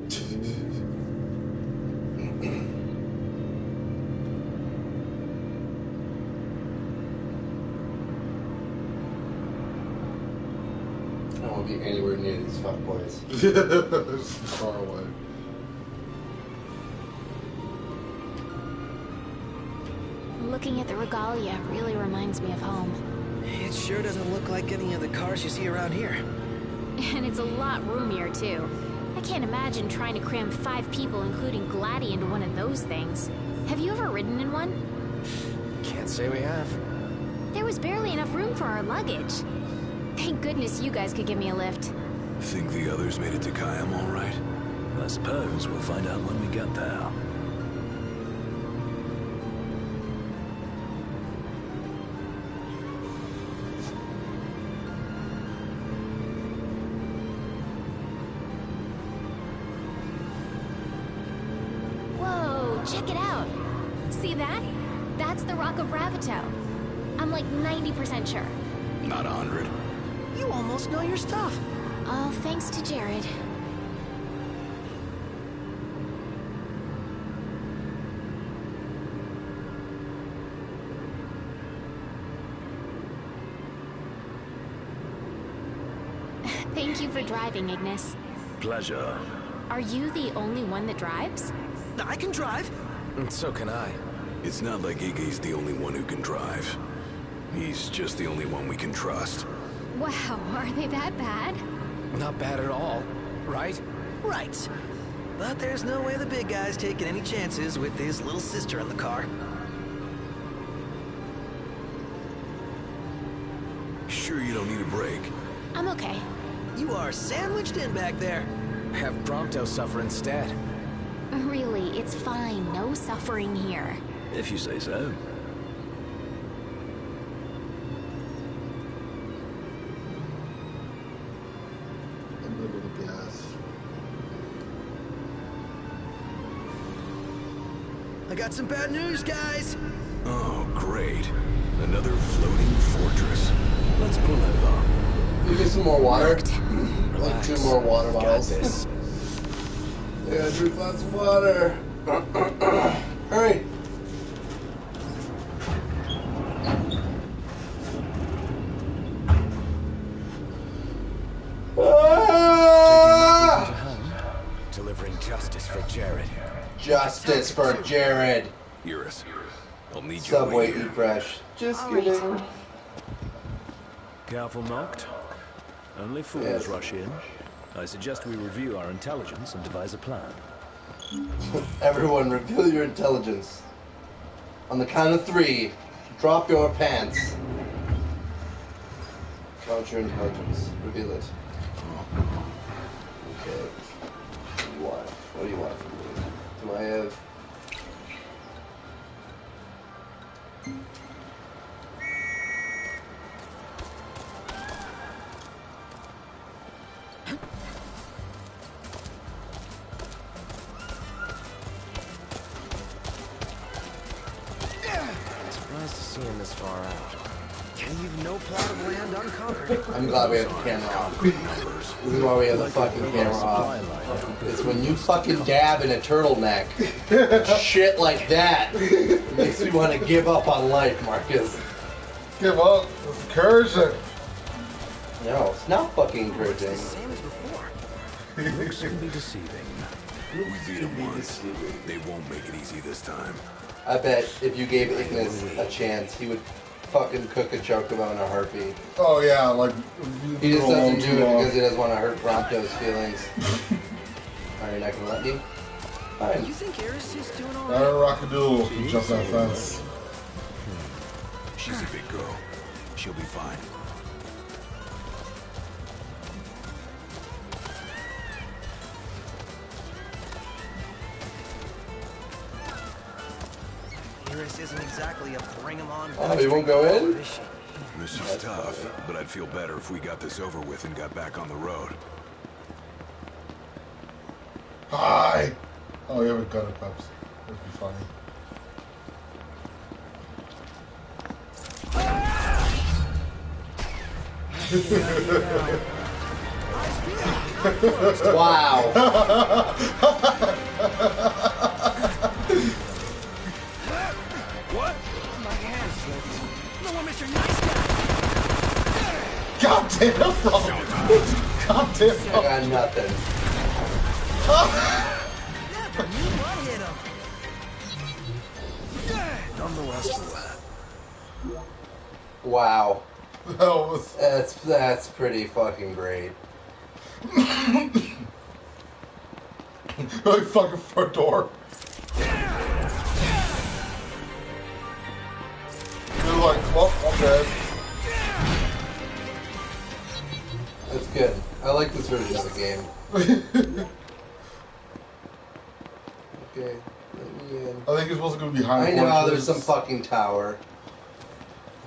I don't want to be anywhere near these fuckboys. It's far away. Looking at the regalia really reminds me of home. It sure doesn't look like any of the cars you see around here. And it's a lot roomier, too. I can't imagine trying to cram 5 people, including Gladdy, into one of those things. Have you ever ridden in one? Can't say we have. There was barely enough room for our luggage. Thank goodness you guys could give me a lift. Think the others made it to Kayam all right? I suppose we'll find out when we get there. Whoa, check it out. See that? That's the Rock of Ravito. I'm like 90% sure. Not 100. You almost know your stuff. All thanks to Jared. Thank you for driving, Ignis. Pleasure. Are you the only one that drives? I can drive. And so can I. It's not like Iggy's the only one who can drive. He's just the only one we can trust. Wow, are they that bad? Not bad at all, right? Right. But there's no way the big guy's taking any chances with his little sister in the car. Sure you don't need a break? I'm okay. You are sandwiched in back there. Have Prompto suffer instead. Really, it's fine. No suffering here. If you say so. A little bit of gas. I got some bad news, guys. Oh, great. Another floating fortress. Let's pull over. You get some more water? Like Relax. 2 more water Got bottles. this. Yeah, drink lots of water. Hurry. Taking Martin to home. Delivering justice for Jared. Justice for Jared. Eurus, I'll need you Subway here. Eat Fresh. Just All right. kidding. Careful, Noct. Only fools Yes. rush in. I suggest we review our intelligence and devise a plan. Everyone, reveal your intelligence. On the count of 3, drop your pants. Count your intelligence. Reveal it. Okay. What? What do you want from me? Do I have... Surprised to see him this far out. Leave no plot of land unconquered. I'm glad we have the camera off. This is why we have the fucking camera off. It's when you fucking dab in a turtleneck, shit like that, it makes me want to give up on life, Marcus. Give up. It's encouraging. No, it's not fucking encouraging. Same as before. Looks can be deceiving. We beat them once. They won't make it easy this time. I bet if you gave Ignis a chance, he would fucking cook a chocobo in a heartbeat. Oh yeah, like He just doesn't do it because he doesn't want to hurt Prompto's feelings. Are you not gonna let me? Fine. You think Eris is doing all I right? Rockadoodle can jump that fence. She's a big girl. She'll be fine. Eris isn't exactly a bring 'em on. Oh, you won't go in? is she? This is tough, but I'd feel better if we got this over with and got back on the road. Hi. Oh yeah, we got it, Peps. That'd be funny. Wow. Damn. I got nothing. You one-hit him. Nonetheless, Wow. That was... That's pretty fucking great. Really fucking front door. You're like, well, I'm dead. That's good. I like this version of the game. Okay, let me in. I think you're supposed to go behind. I know, there's some fucking tower.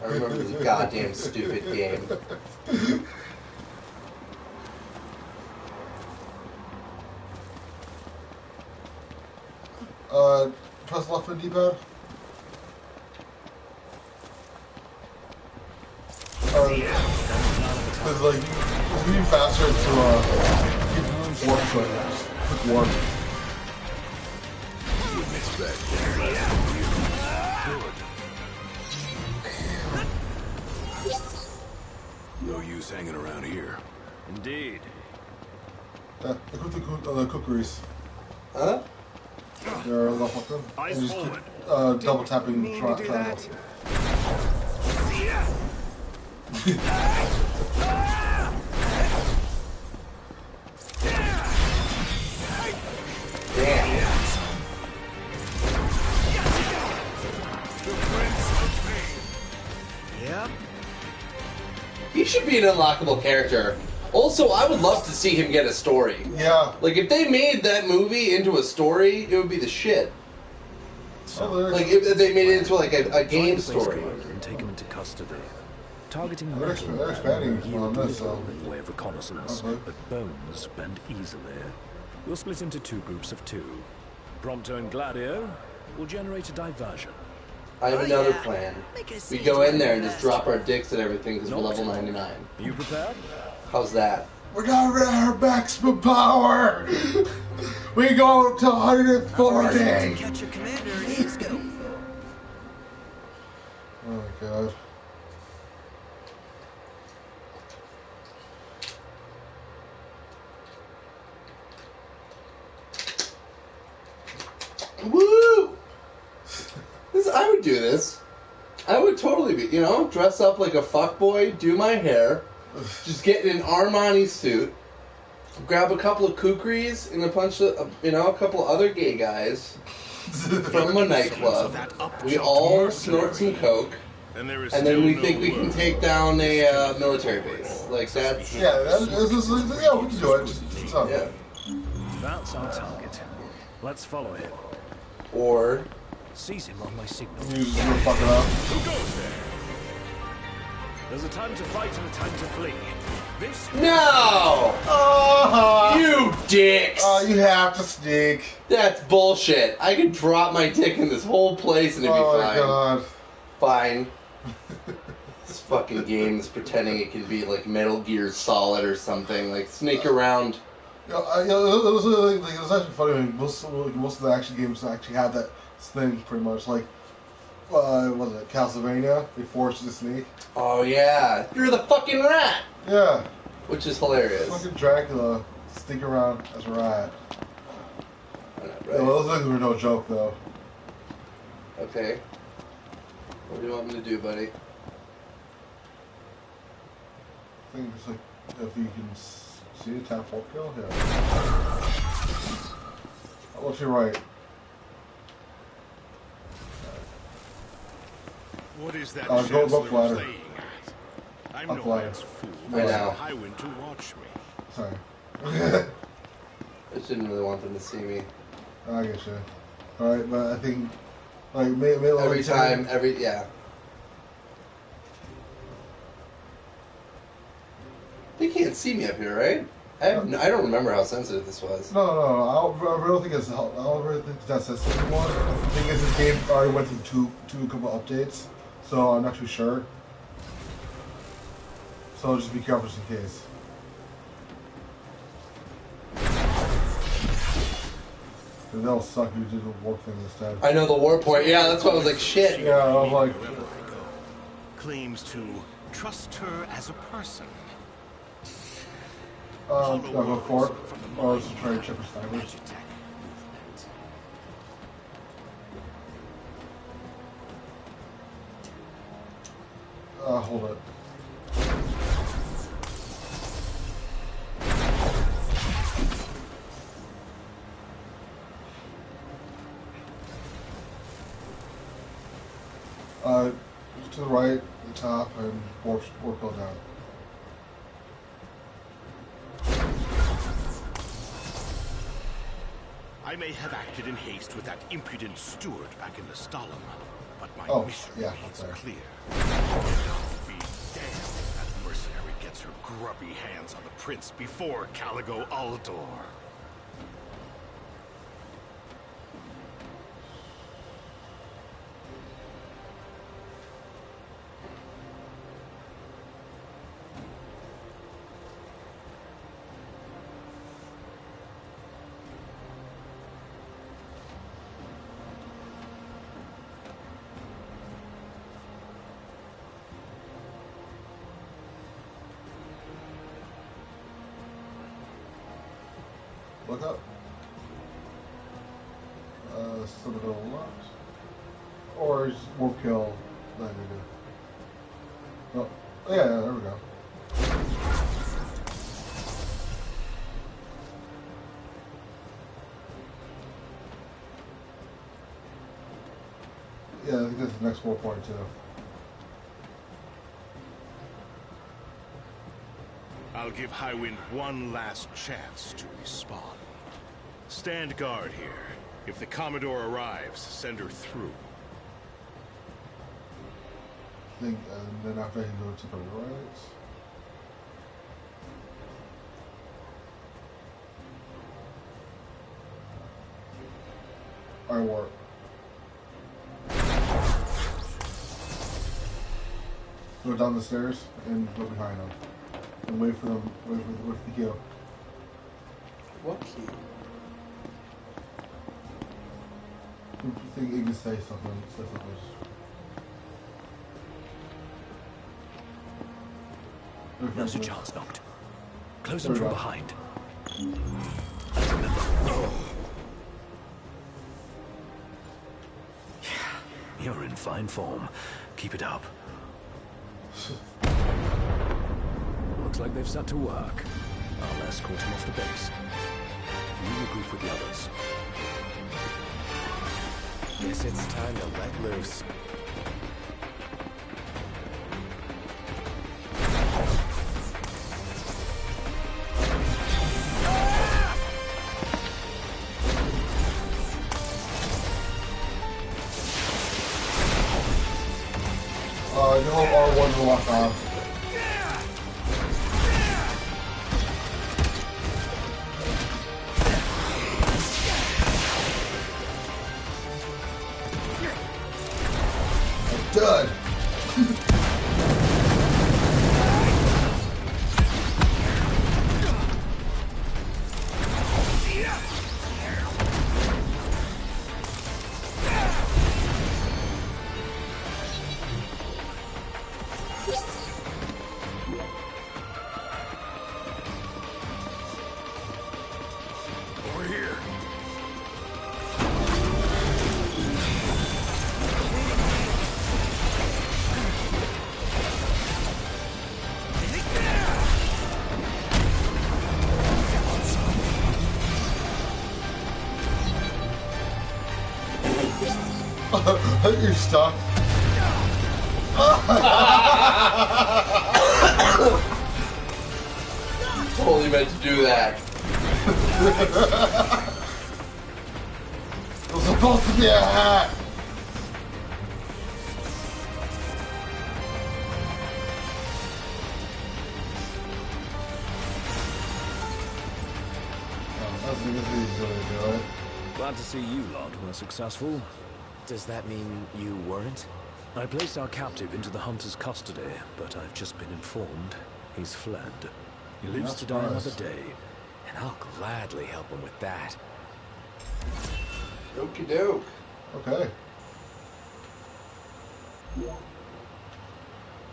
I remember this goddamn stupid game. Press left on the D-pad. Because like, it's moving faster to warp triggers. Quick warp. Wouldn't expect. No use hanging around here. indeed. The cookeries. Huh? They're left button. And just keep double tapping triangle. Damn. Yep. He should be an unlockable character. Also, I would love to see him get a story. Yeah. Like, if they made that movie into a story, it would be the shit. Like, if they made it into, like, a game story. And take him into custody. Targeting They're expanding on this, so... in the way of reconnaissance, Okay. but bones bend easily. We'll split into 2 groups of 2. Prompto and Gladio will generate a diversion. I have Oh, another yeah. plan. Make us We see go who's in there and the just best. drop our dicks and everything because we're level 99. Are you prepared? How's that? We're not at our maximum power! We go to 140! Catch your commander and he's go. Oh my god. Woo! I would do this. I would totally be, dress up like a fuckboy, do my hair, just get in an Armani suit, grab a couple of kukris and a bunch of, a couple of other gay guys from a nightclub. We all snort some coke, and then we think we can take down a military base. Like, that's... Yeah, yeah, we can do it. Just, Yeah. That's our target. Let's follow him. Or... Seize him on my signal. You just gonna fuck it up. Who goes there? There's a time to fight and a time to flee. This No! You dicks! You have to sneak. That's bullshit. I could drop my dick in this whole place and it'd be Oh fine. my god. Fine. This fucking game is pretending it can be like Metal Gear Solid or something. Like, sneak around. It was actually funny when most of the action games actually had that thing pretty much. Like, what was it, Castlevania? They forced you to sneak. Oh yeah, you're the fucking rat! Yeah. Which is hilarious. Fucking Dracula, sneak around as a rat. Right. Yeah, well, those things were no joke though. Okay. What do you want me to do, buddy? I think it's like, if you can see it, tap fork kill? Yeah. I'll let you right. What is that Go chancellor flatter. playing at? I'm Up no flatter. man's fool. I know. I went to watch me. Sorry. I just didn't really want them to see me. I get you. Alright, but I think, like, Every time, yeah. They can't see me up here, right? I don't remember how sensitive this was. No, I don't think it's. I don't really think that's sensitive anymore. The thing is, this game already went through two couple updates, so I'm not too sure. So just be careful just in case. Cause that'll suck if you do the warp thing instead. I know the war point. Yeah, that's why I was like, shit. Yeah, I was like, Wherever I go, claims to trust her as a person. I'll go for it. Or just try to chip for snipers. Hold it. To the right, the top, and work go down. I may have acted in haste with that impudent steward back in the Stalin, but my mission remains clear. Be damned if that mercenary gets her grubby hands on the prince before Caligo Uldor. Look up. Still a lot. Or is more kill than we do. Oh, yeah, there we go. Yeah, I think that's the next 4.2. I'll give Highwind one last chance to respawn. Stand guard here. If the Commodore arrives, send her through. I think, and then after he goes to the right. I work. Go down the stairs and go behind them. And wait for them, wait for the kill. What key? I think you can say something. Now's your chance, Noct. Close them from behind. You're in fine form. Keep it up. Looks like they've set to work. I'll escort him off the base. You regroup with the others. Guess it's time to let loose. You have R1 to lock off. Dud. You're stuck. Totally meant to do that. It was supposed to be a hat. Glad to see you lot were successful. Does that mean you weren't? I placed our captive into the hunter's custody, but I've just been informed he's fled. He lives to die another day. And I'll gladly help him with that. Okie doke. Okay.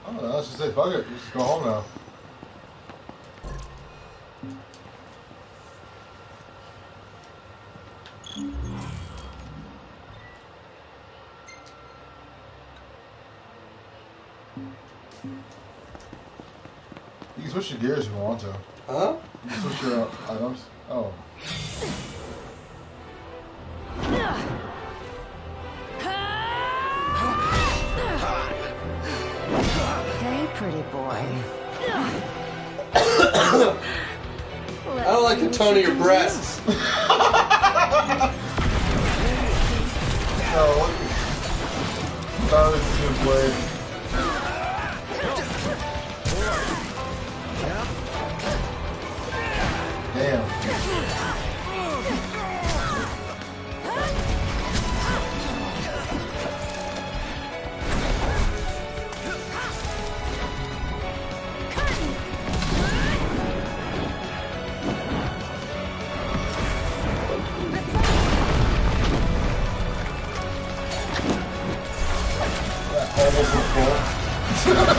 Oh, let's just say fuck it. Let's go home now. You can switch your gears if you want to. Huh? You can switch your items. Oh. Hey, pretty boy. I don't like the tone of your breasts. No. That was a good blade. Damn. Almost full.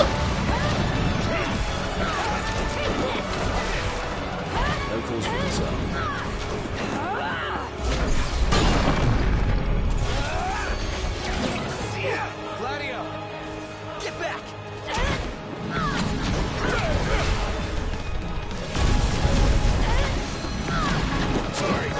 No cause for concern. Gladio! Get back! Sorry.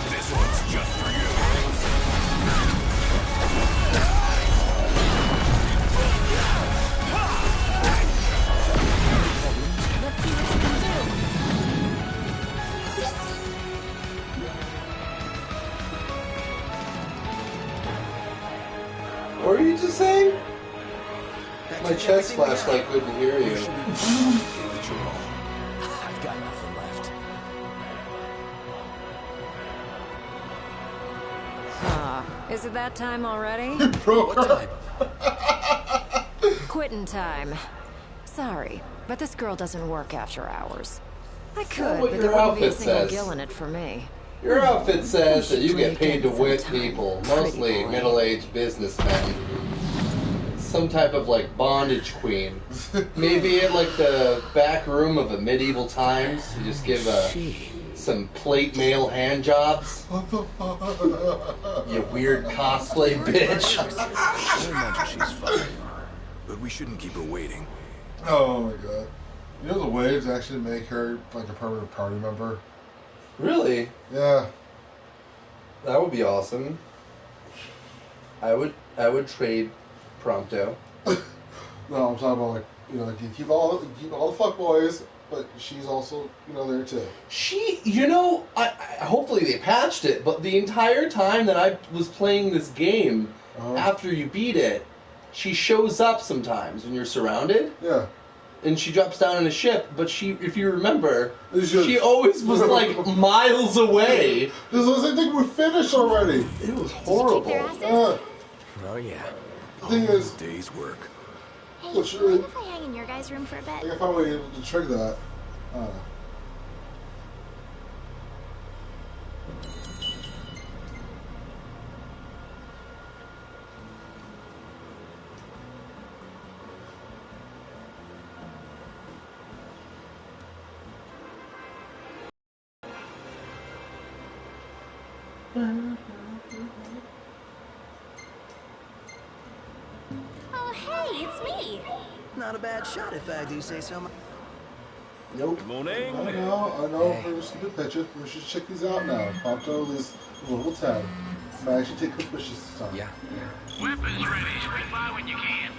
This one's just for you. Let's see what you can do. What were you just saying? That My took chest everything we flashlight had. couldn't hear you. Gave it your all. I've got nothing left. Is it that time already? Broke her. Quitting time. Sorry, but this girl doesn't work after hours. I not could, what but your there wouldn't be a outfit single says. gill in it for me. Your outfit says that you Play get paid to again whip sometime, people, pretty mostly boy. middle-aged businessmen. Some type of like bondage queen. Maybe in like the back room of a medieval times, you just give some plate mail hand jobs. What the fuck? You weird cosplay bitch. I imagine she's fine. But we shouldn't keep her waiting. Oh my god. You know the waves actually make her like a permanent party member? Really? Yeah. That would be awesome. I would trade Prompto. No, I'm talking about like, you know, like you keep all the fuck boys, but she's also, you know, there too. She, you know, I hopefully they patched it, but the entire time that I was playing this game, after you beat it, she shows up sometimes when you're surrounded. Yeah. And she drops down in a ship, but she, if you remember, It's just- she always was like miles away. This was, I think we're finished already. It was horrible. Their asses? Oh, yeah. The thing is, Day's work. Hey, Well, sure. mind if I hang in your guys' room for a I bit? gotta find a way to trigger that. Oh, hey, it's me. Not a bad shot if I do say so. Nope. Good morning. I know, for stupid pictures, we should check these out now. Prompto is level 10. Might actually take suspicious this time. Yeah. Weapons ready. Swing by when you can.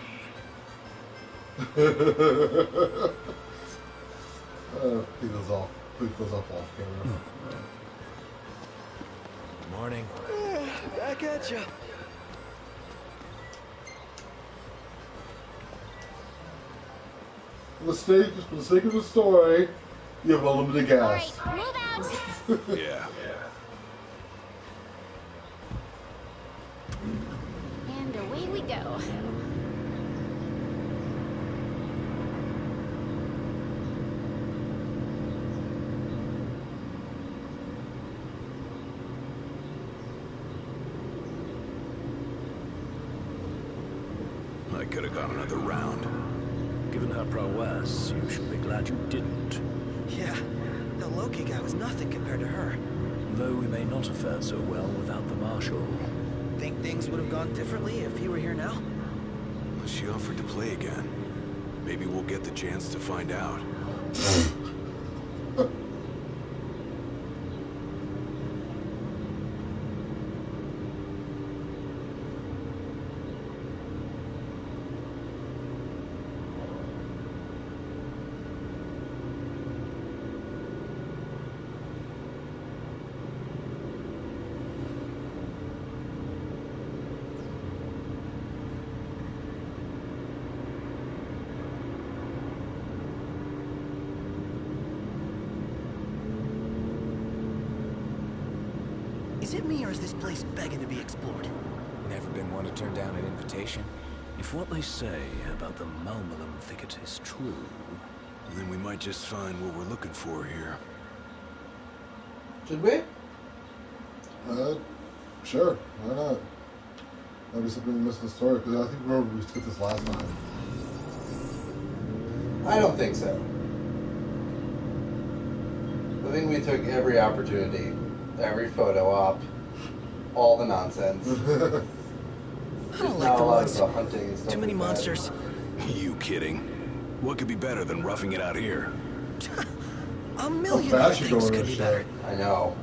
He goes off. He goes off camera. Good morning. Back at ya. For the sake of the story, you have unlimited gas. Alright, move out. Yeah. And away we go. I could have gone another round. Given her prowess, you should be glad you didn't. Yeah, the Loki guy was nothing compared to her. Though we may not have fared so well without the Marshal. Think things would have gone differently if you were here now? Well, she offered to play again. Maybe we'll get the chance to find out. Is it me or is this place begging to be explored? Never been one to turn down an invitation? If what they say about the Malmalum thicket is true... Then we might just find what we're looking for here. Should we? Sure. Why not? Maybe something missing the story, because I think remember we took this last time. I don't think so. I think we took every opportunity, every photo op, all the nonsense. I There's don't not like a the lot woods. of hunting and stuff Too many like that. monsters. You kidding? What could be better than roughing it out here? A million How other fast you things going could this be better. I know.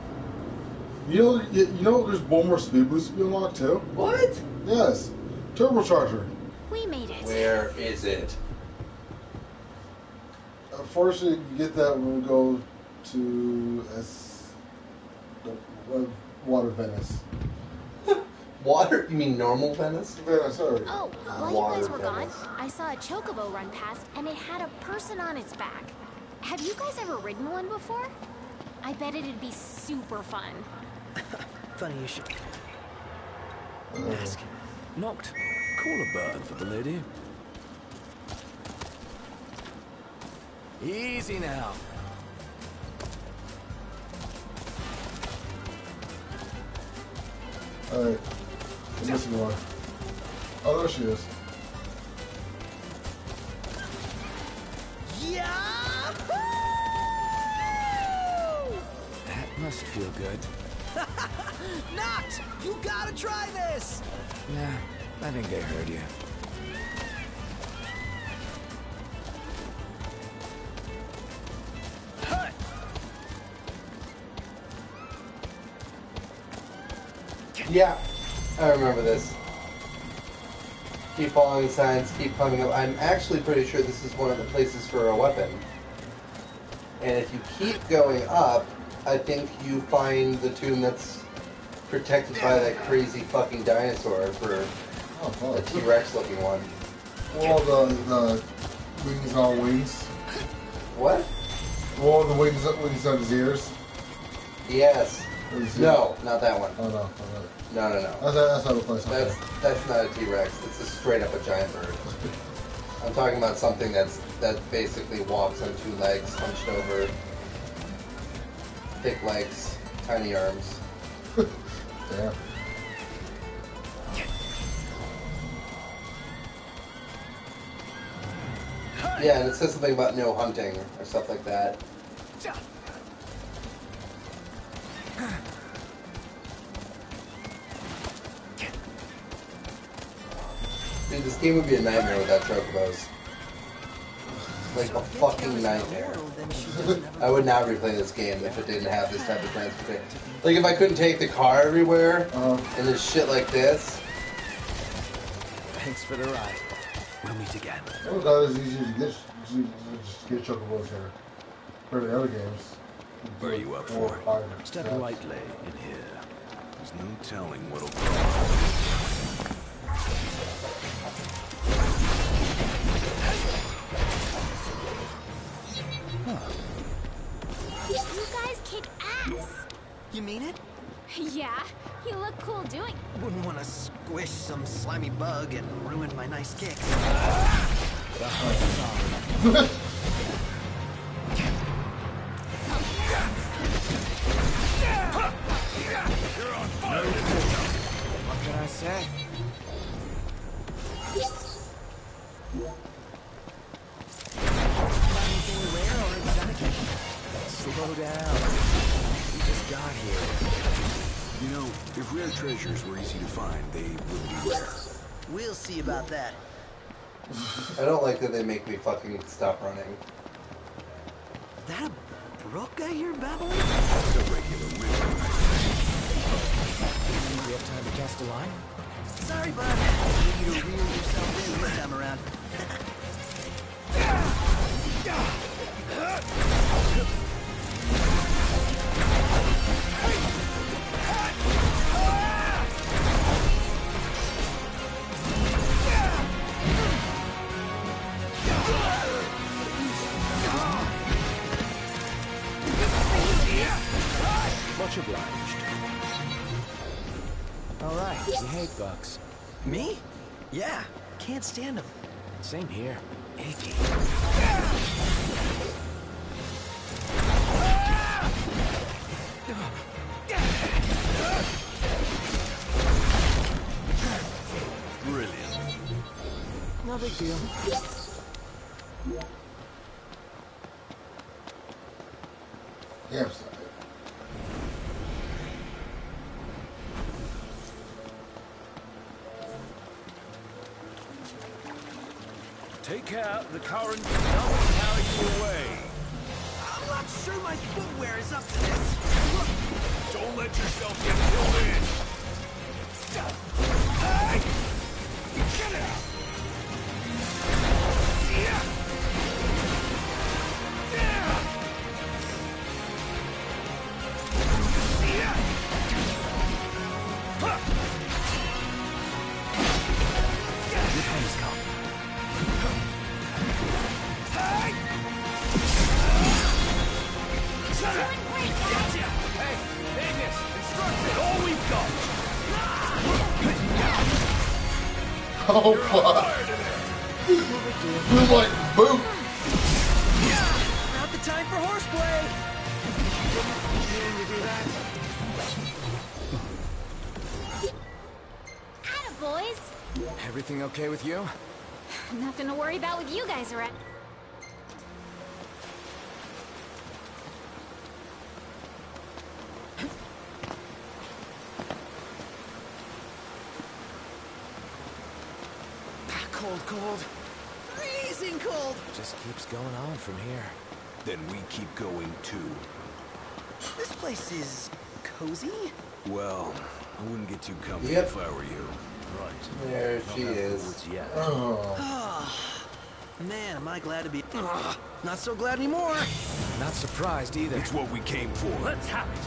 You know, there's one more speed boost to be unlocked too. What? Yes, turbocharger. We made it. Where is it? Unfortunately, you get that when we go to Water Venice. Water? You mean normal Venice? Venice, sorry. Oh, while Water you guys were gone, Venice. I saw a chocobo run past, and it had a person on its back. Have you guys ever ridden one before? I bet it'd be super fun. Funny you should ask. Knocked. Call a bird for the lady. Easy now. Alright. I'm missing one. Oh, there she is. That must feel good. Knocked! You gotta try this! Nah, I think they heard you. Yeah, I remember this. Keep following signs, keep coming up. I'm actually pretty sure this is one of the places for a weapon. And if you keep going up, I think you find the tomb that's protected by that crazy fucking dinosaur for a T-Rex looking one. Well, the wings on wings. What? Well, the wings on his ears. Yes. No, not that one. Oh no, No. That's not a place. That's not a T-Rex. It's a straight up a giant bird. I'm talking about something that basically walks on two legs, hunched over, thick legs, tiny arms. Yeah. Yeah, and it says something about no hunting or stuff like that. Dude, this game would be a nightmare without chocobos. Like a fucking nightmare. I would not replay this game if it didn't have this type of transportation. Like if I couldn't take the car everywhere and there's shit like this. Thanks for the ride. We'll meet again. It's not as easy to get, just get chocobos here. For the other games. Where are you up for? Step lightly in here. There's no telling what'll come. You guys kick ass. You mean it? Yeah, you look cool doing it. Wouldn't want to squish some slimy bug and ruin my nice kicks. What can I say? down. We just got here. You know, if rare treasures were easy to find, they wouldn't be rare. We'll see about that. I don't like that they make me fucking stop running. Is that a brook I hear babbling? It's a regular river. We have time to cast a line? Sorry, bud. You need to reel yourself in this time around. Much obliged. Alright, you hate bugs. Me? Yeah, can't stand them. Same here. Icky. Brilliant. No big deal. Yeah, I'm sorry. Take care, the current doesn't carry you away. I'm not sure my footwear is up to this. Don't let yourself get pulled in. Hey! Get it out! Yeah! Your time has come. Hey, Ignis, instructed, all we've got. Oh, fuck. You're like, boom. Not the time for horseplay! You do that? Atta boys! Everything okay with you? Nothing to worry about with you guys around. Cold. Freezing cold! Just keeps going on from here. Then we keep going too. This place is cozy? Well, I wouldn't get too comfy Yep. if I were you. Right. There she is. Yet. Oh. Man, am I glad to be... not so glad anymore! Not surprised either. It's what we came for. Let's have it.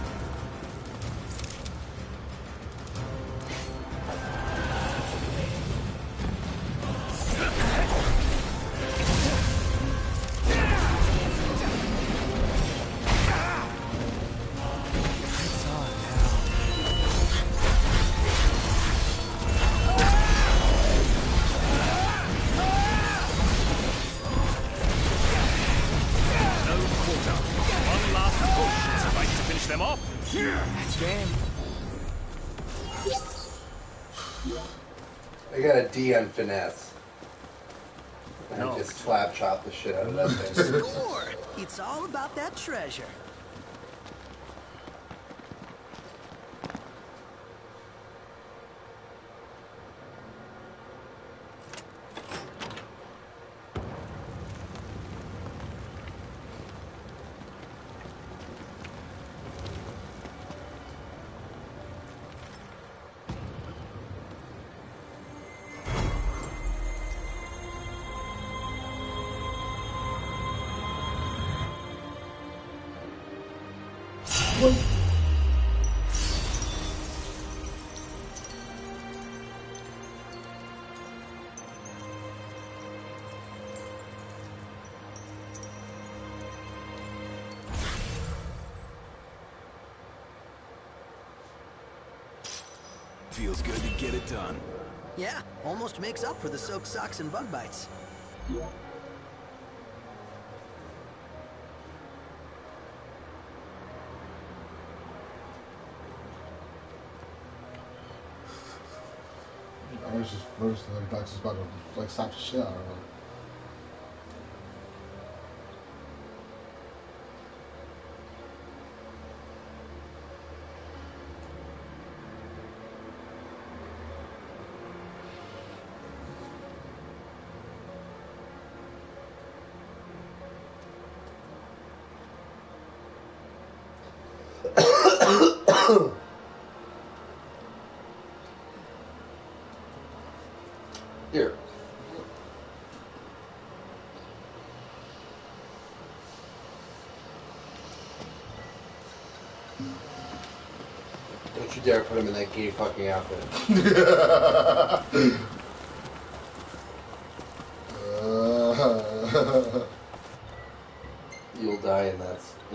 It's on now. No quarter. One last push. Suffice to finish them off. That's game. I got a D on finesse. And No. I just slap chop the shit out of that thing. Score! It's all about that treasure. Feels good to get it done. Yeah, almost makes up for the soaked socks and bug bites. I was just noticing that Dax is about to like slap the shit out of him. Don't you dare put him in that gay fucking outfit. You'll die in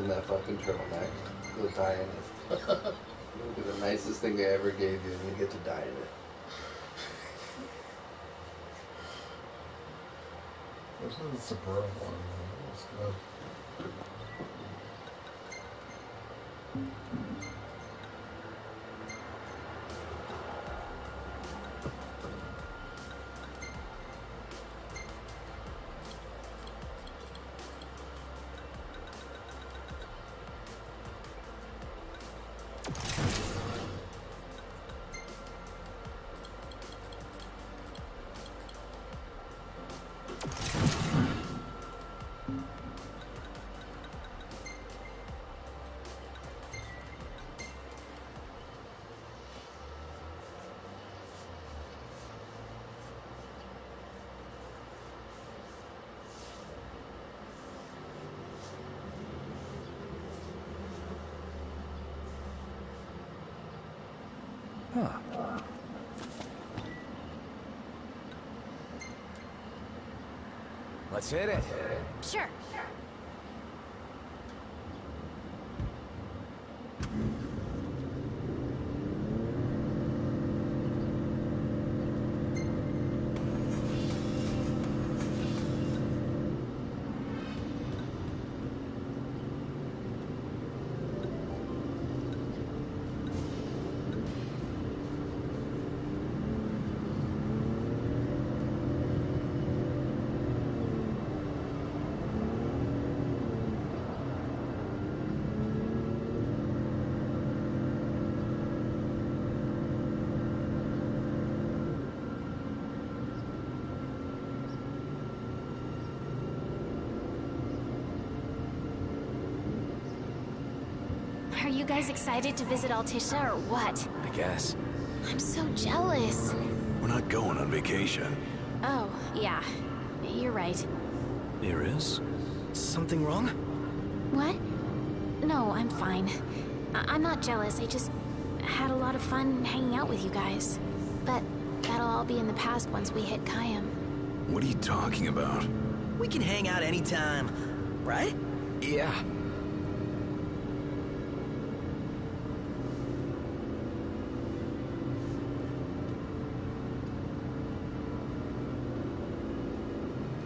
that fucking turtleneck. You'll die in it. It'll be the nicest thing they ever gave you, and you get to die in it. This is the Suburban one. It's good. Huh. Let's hit it. Sure. Are you guys excited to visit Altisha or what? I guess. I'm so jealous. We're not going on vacation. Oh, yeah. You're right. Iris? Something wrong? What? No, I'm fine. I'm not jealous. I just had a lot of fun hanging out with you guys. But that'll all be in the past once we hit Kayam. What are you talking about? We can hang out anytime, right? Yeah.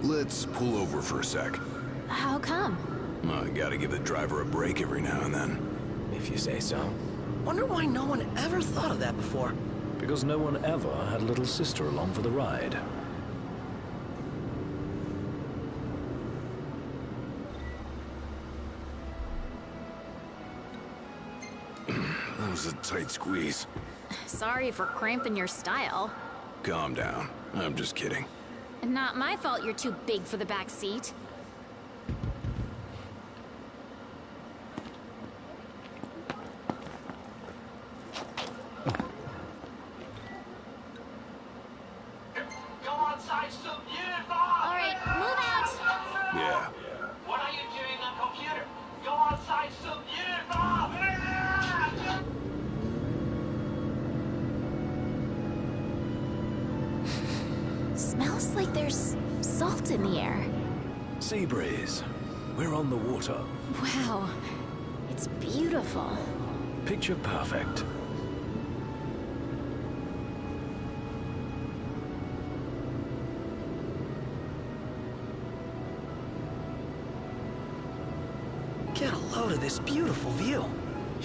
Let's pull over for a sec. How come? I gotta give the driver a break every now and then. If you say so. Wonder why no one ever thought of that before. Because no one ever had little sister along for the ride. That was a tight squeeze. Sorry for cramping your style. Calm down. I'm just kidding. Not my fault you're too big for the back seat. Go on side, so beautiful! Alright, move out! Yeah. What are you doing on computer? Go on side, so beautiful! Smells like there's salt in the air. Sea breeze. We're on the water. Wow, it's beautiful. Picture perfect. Get a load of this beautiful view.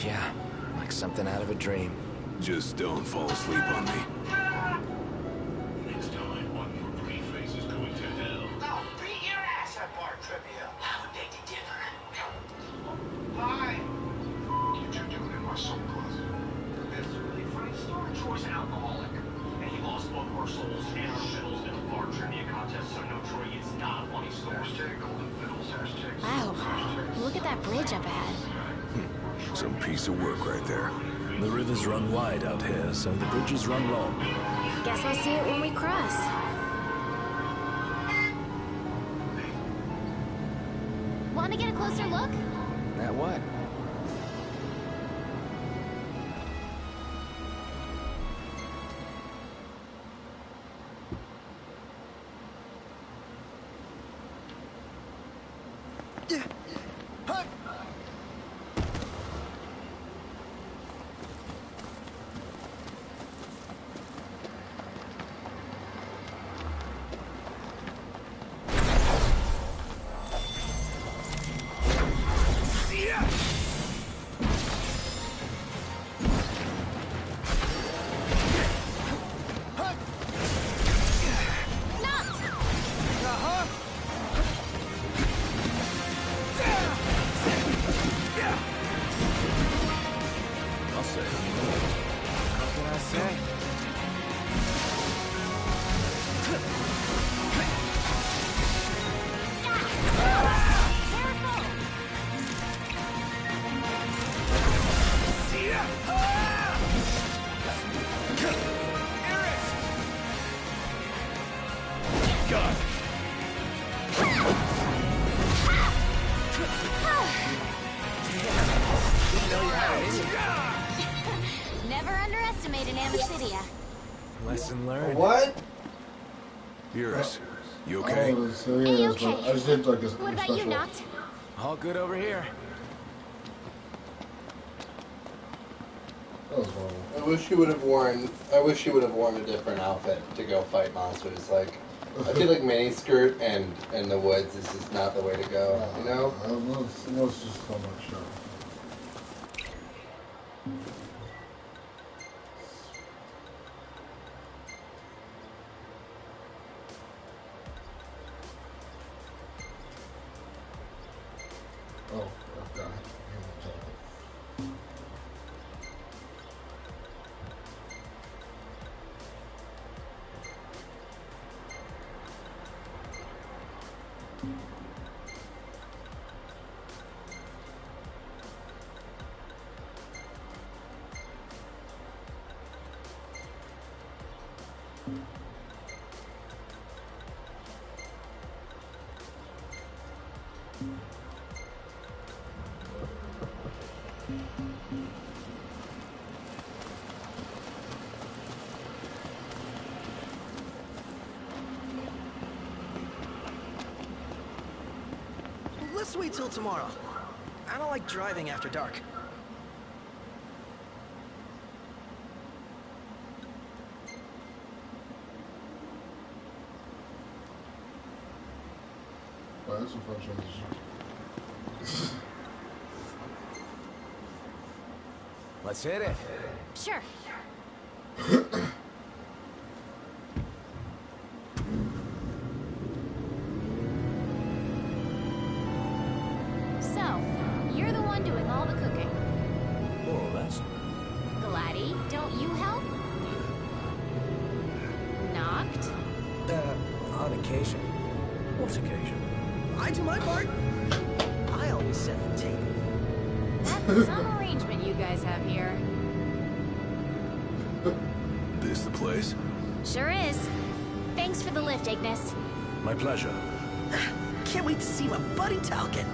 Yeah, like something out of a dream. Just don't fall asleep on me. Next time, one more pretty face is going to hell. I'll beat your ass at bar trivia. Have a big dinner. Hi. You two doing in my soul closet? It's a really funny story. Troy's an alcoholic, and he lost both of our souls and our fiddles in a bar trivia contest, so no, Troy, it's not a funny story. Hashtag golden fiddles, hashtag... Wow, look at that bridge up ahead. Some piece of work right there. The rivers run wide out here, so the bridges run long. Guess I'll see it when we cross. Want to get a closer look? At what? you had it in you. Never underestimate an Amicidia. Lesson learned. What? Yours. You I okay? don't know what this area is, but I just did like a What about special. you, Noct? All good over here. That was horrible. I wish you would have worn a different outfit to go fight monsters. Like, I feel like miniskirt and in the woods is just not the way to go. You know? Let's just so much show. Oh, God. Let's wait till tomorrow. I don't like driving after dark. Well, that's some fun shows. Let's hit it. Sure. So, you're the one doing all the cooking. More or less. Gladdy, don't you help? Noct? On occasion. What occasion? I do my part. I always set the table. That's some arrangement you guys have here. This the place? Sure is. Thanks for the lift, Ignis. My pleasure. Can't wait to see my buddy Talcott.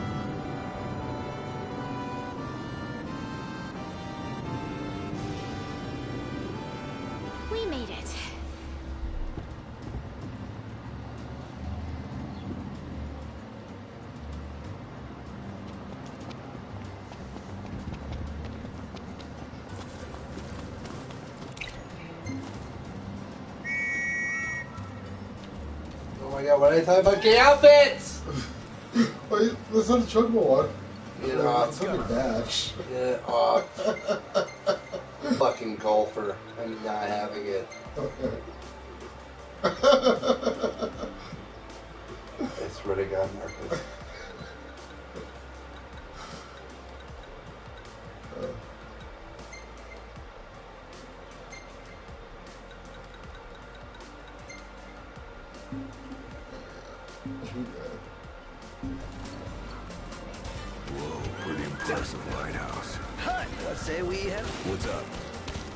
We made it. Oh my God! What did I tell you about gay outfits? Wait, that's not a Chocobo one. You know, It's like a batch. yeah, fucking golfer. I'm not having it. I swear to God, Marcus. Whoa, pretty impressive lighthouse. What say we have? What's up?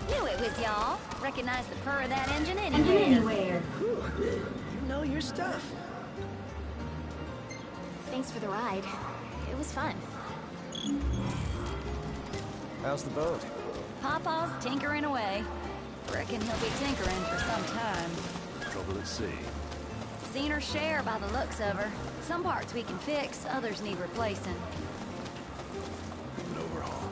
Knew it was y'all. Recognize the purr of that engine anywhere. You know your stuff. Thanks for the ride. It was fun. How's the boat? Papa's tinkering away. Reckon he'll be tinkering for some time. Trouble at sea. Seen her share by the looks of her. Some parts we can fix, others need replacing. An overhaul.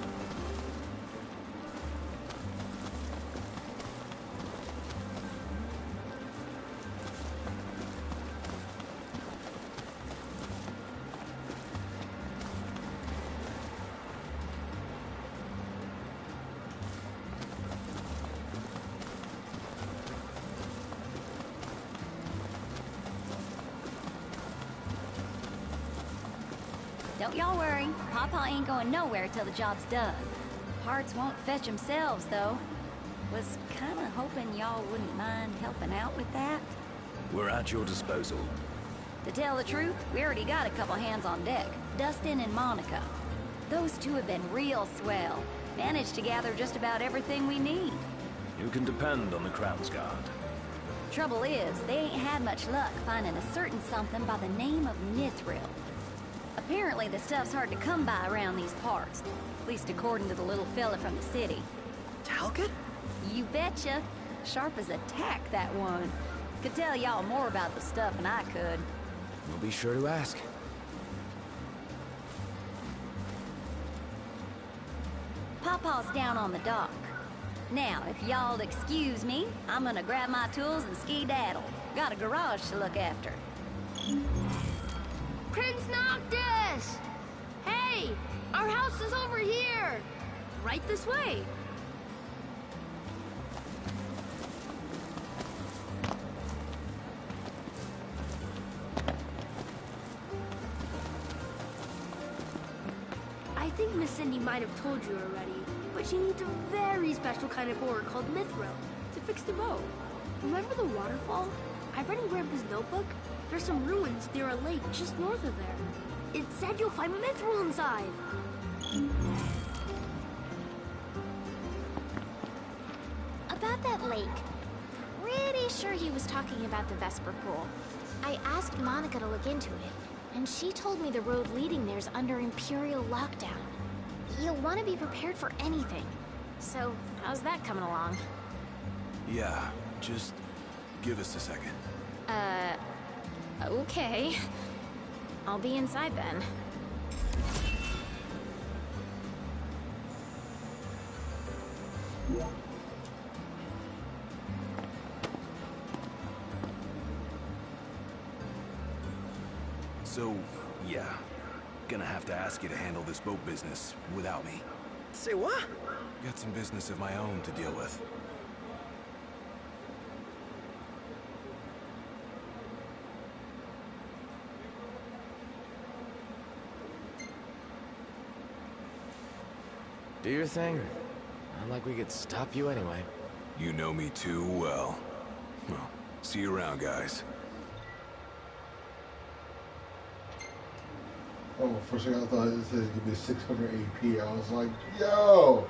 Don't y'all worry. Papa ain't going nowhere till the job's done. Parts won't fetch themselves, though. Was kinda hoping y'all wouldn't mind helping out with that. We're at your disposal. To tell the truth, we already got a couple hands on deck. Dustin and Monica. Those two have been real swell. Managed to gather just about everything we need. You can depend on the Crown's Guard. Trouble is, they ain't had much luck finding a certain something by the name of Mithril. A Apparently the stuff's hard to come by around these parts. At least according to the little fella from the city. Talcott? You betcha. Sharp as a tack, that one. Could tell y'all more about the stuff than I could. We'll be sure to ask. Pawpaw's down on the dock. Now, if y'all'd excuse me, I'm gonna grab my tools and skedaddle. Got a garage to look after. Prince Noctis! Hey! Our house is over here! Right this way. I think Miss Cindy might have told you already, but she needs a very special kind of ore called mithril to fix the boat. Remember the waterfall? I read in Grandpa's notebook. There's some ruins near a lake just north of there. It said you'll find mithril inside. About that lake. Pretty sure he was talking about the Vesper Pool. I asked Monica to look into it, and she told me the road leading there's under Imperial lockdown. You'll want to be prepared for anything. So, how's that coming along? Yeah, just give us a second. Okay. I'll be inside then. So, yeah. Gonna have to ask you to handle this boat business without me. Say what? Got some business of my own to deal with. Do your thing. Not like we could stop you anyway. You know me too well. Well, see you around, guys. Oh, first thing I thought it says give me 600 AP. I was like, yo!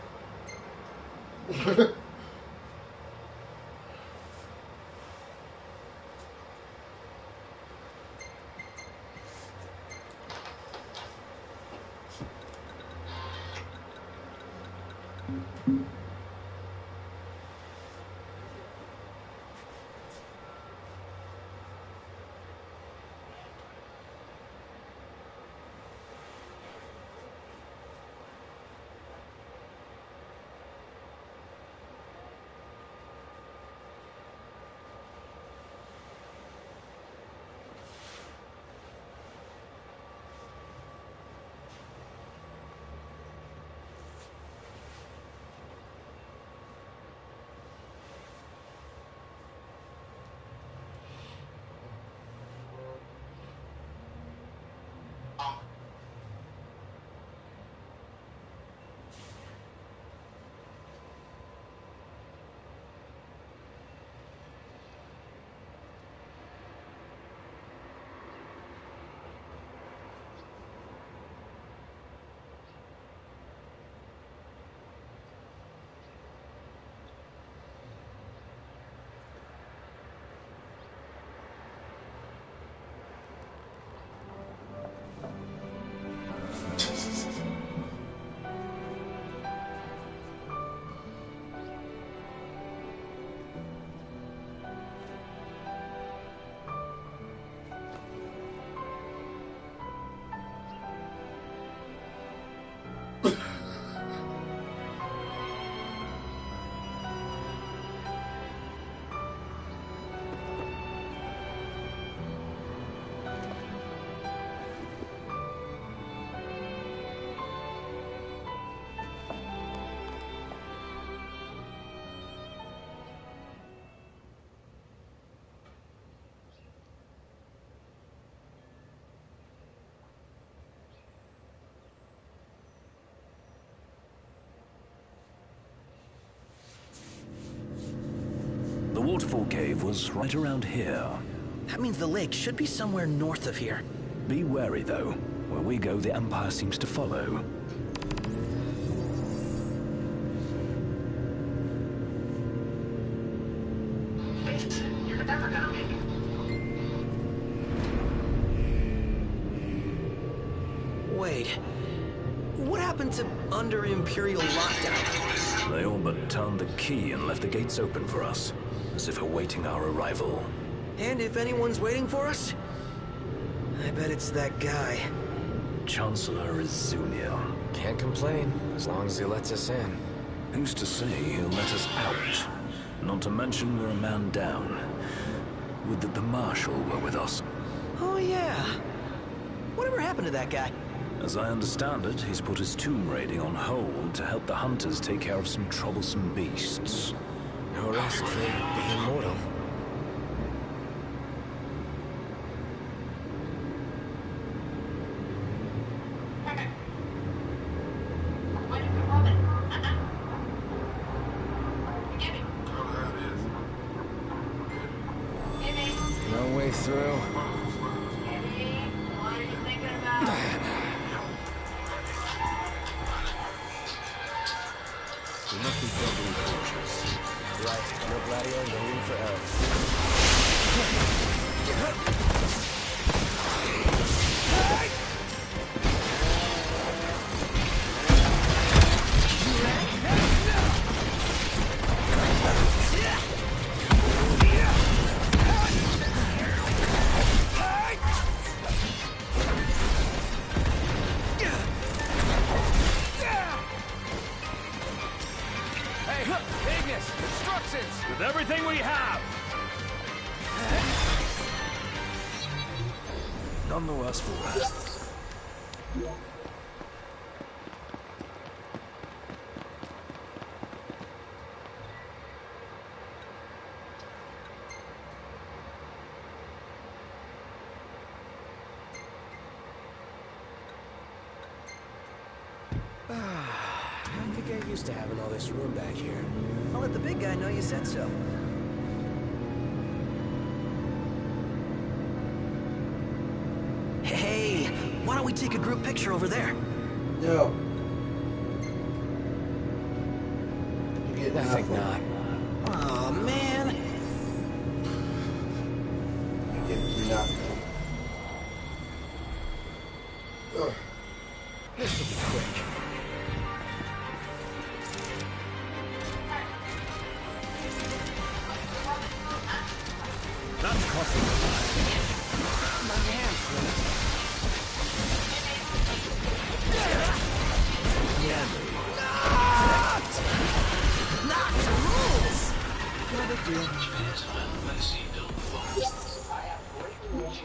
The waterfall cave was right around here. That means the lake should be somewhere north of here. Be wary, though. Where we go, the Empire seems to follow. You're never gonna make it. What happened to under Imperial lockdown? They all but turned the key and left the gates open for us, as if awaiting our arrival. And if anyone's waiting for us, I bet it's that guy. Chancellor Izunia. Can't complain, as long as he lets us in. Who's to say he'll let us out? Not to mention we're a man down. Would that the Marshal were with us. Oh yeah. Whatever happened to that guy? As I understand it, he's put his tomb raiding on hold to help the hunters take care of some troublesome beasts. No rest for the immortal. No way through. We must be doubly cautious. Right, no Gladio, no room for error. With everything we have! None the worse for wear. I could get used to having all this room back here. I'll let the big guy know you said so. Hey, why don't we take a group picture over there? No. I think not. Aw, man. You get nothing. This will be quick. That's costing us. My hand, friend. Not rules! No big deal.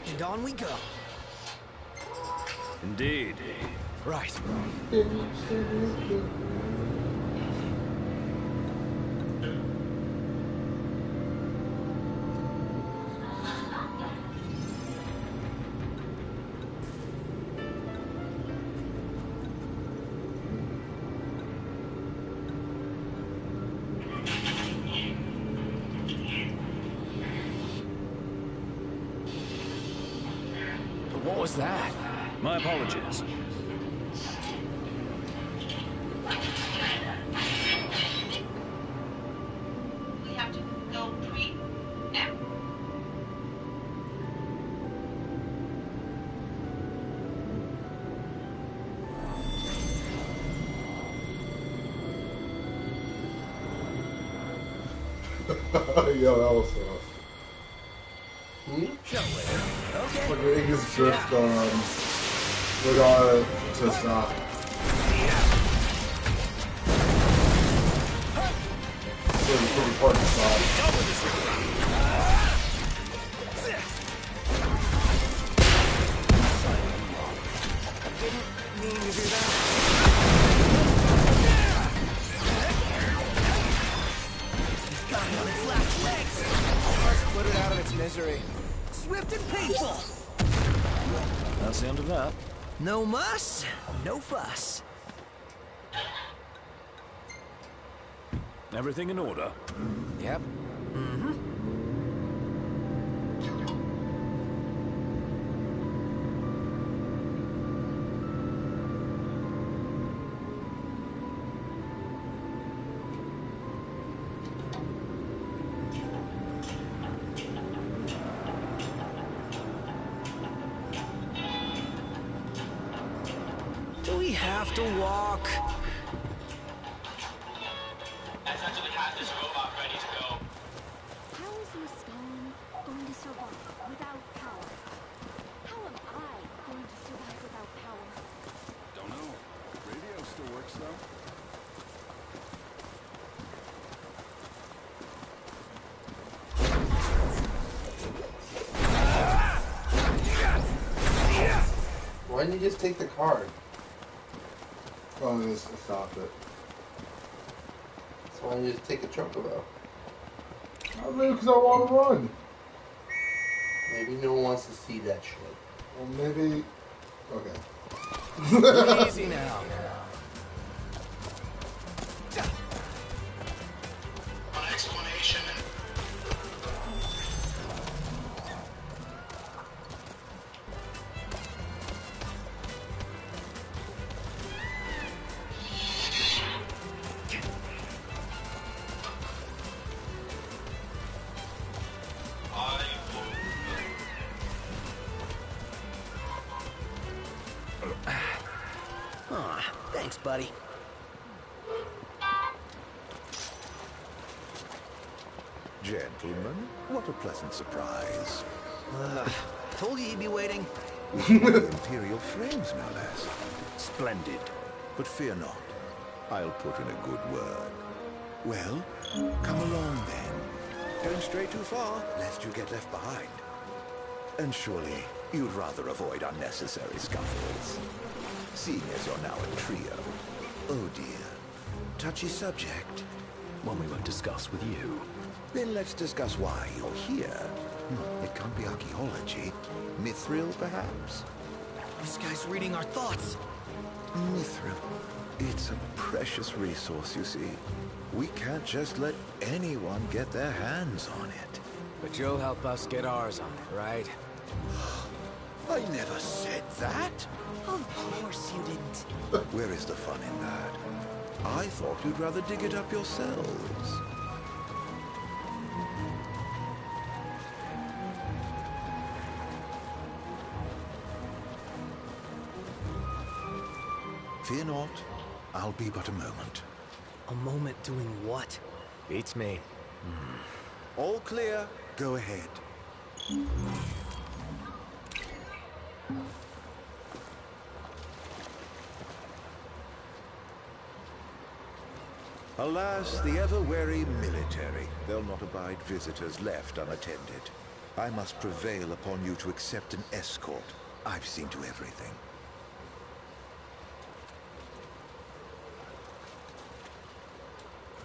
And on we go. Indeed. Right. What was that? My apologies. We have to go tweet now. Yo, that was rough. Okay. Like the Ignis drift, we got it to stop. So the pretty part to stop. Didn't mean to do that. Got it on its last legs. Let's put it out of its misery. Swift and painful. That's the end of that. No muss, no fuss. Everything in order? Yep. Mm-hmm. have to walk. Essentially has this robot ready to go. How is Miss Stone going to survive without power? How am I going to survive without power? Don't know. Radio still works though. Why didn't you just take the card? Oh, just stop it. So why didn't you just take a chocobo? Maybe because I want to run. Maybe no one wants to see that shit. Well, maybe... Okay. Easy now. An explanation. Aw, thanks, buddy. Gentlemen, what a pleasant surprise. Told you he'd be waiting. The Imperial frames, no less. Splendid. But fear not. I'll put in a good word. Well, come along then. Don't stray too far, lest you get left behind. And surely, you'd rather avoid unnecessary scuffles. Seeing as you're now a trio. Oh dear. Touchy subject. One we won't discuss with you. Then let's discuss why you're here. It can't be archaeology. Mithril, perhaps? This guy's reading our thoughts. Mithril. It's a precious resource, you see. We can't just let anyone get their hands on it. But you'll help us get ours on it, right? I never said that. Of course you didn't. Where is the fun in that? I thought you'd rather dig it up yourselves. Fear not. I'll be but a moment. A moment doing what? Beats me. All clear. Go ahead. Alas, the ever-wary military. They'll not abide visitors left unattended. I must prevail upon you to accept an escort. I've seen to everything.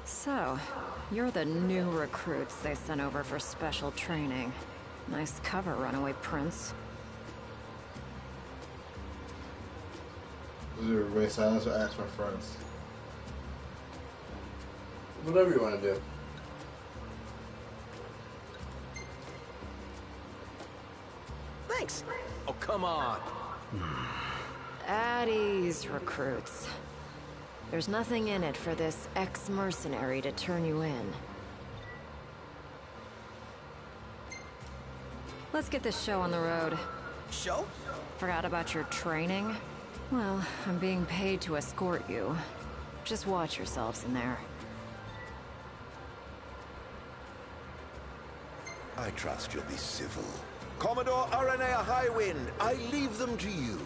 So, you're the new recruits they sent over for special training. Nice cover, runaway prince. Does it remain silence or ask my friends? Whatever you want to do. Thanks. Oh, come on. At ease, recruits. There's nothing in it for this ex-mercenary to turn you in. Let's get this show on the road. Show? Forgot about your training? Well, I'm being paid to escort you. Just watch yourselves in there. I trust you'll be civil. Commodore Aranea Highwind, I leave them to you.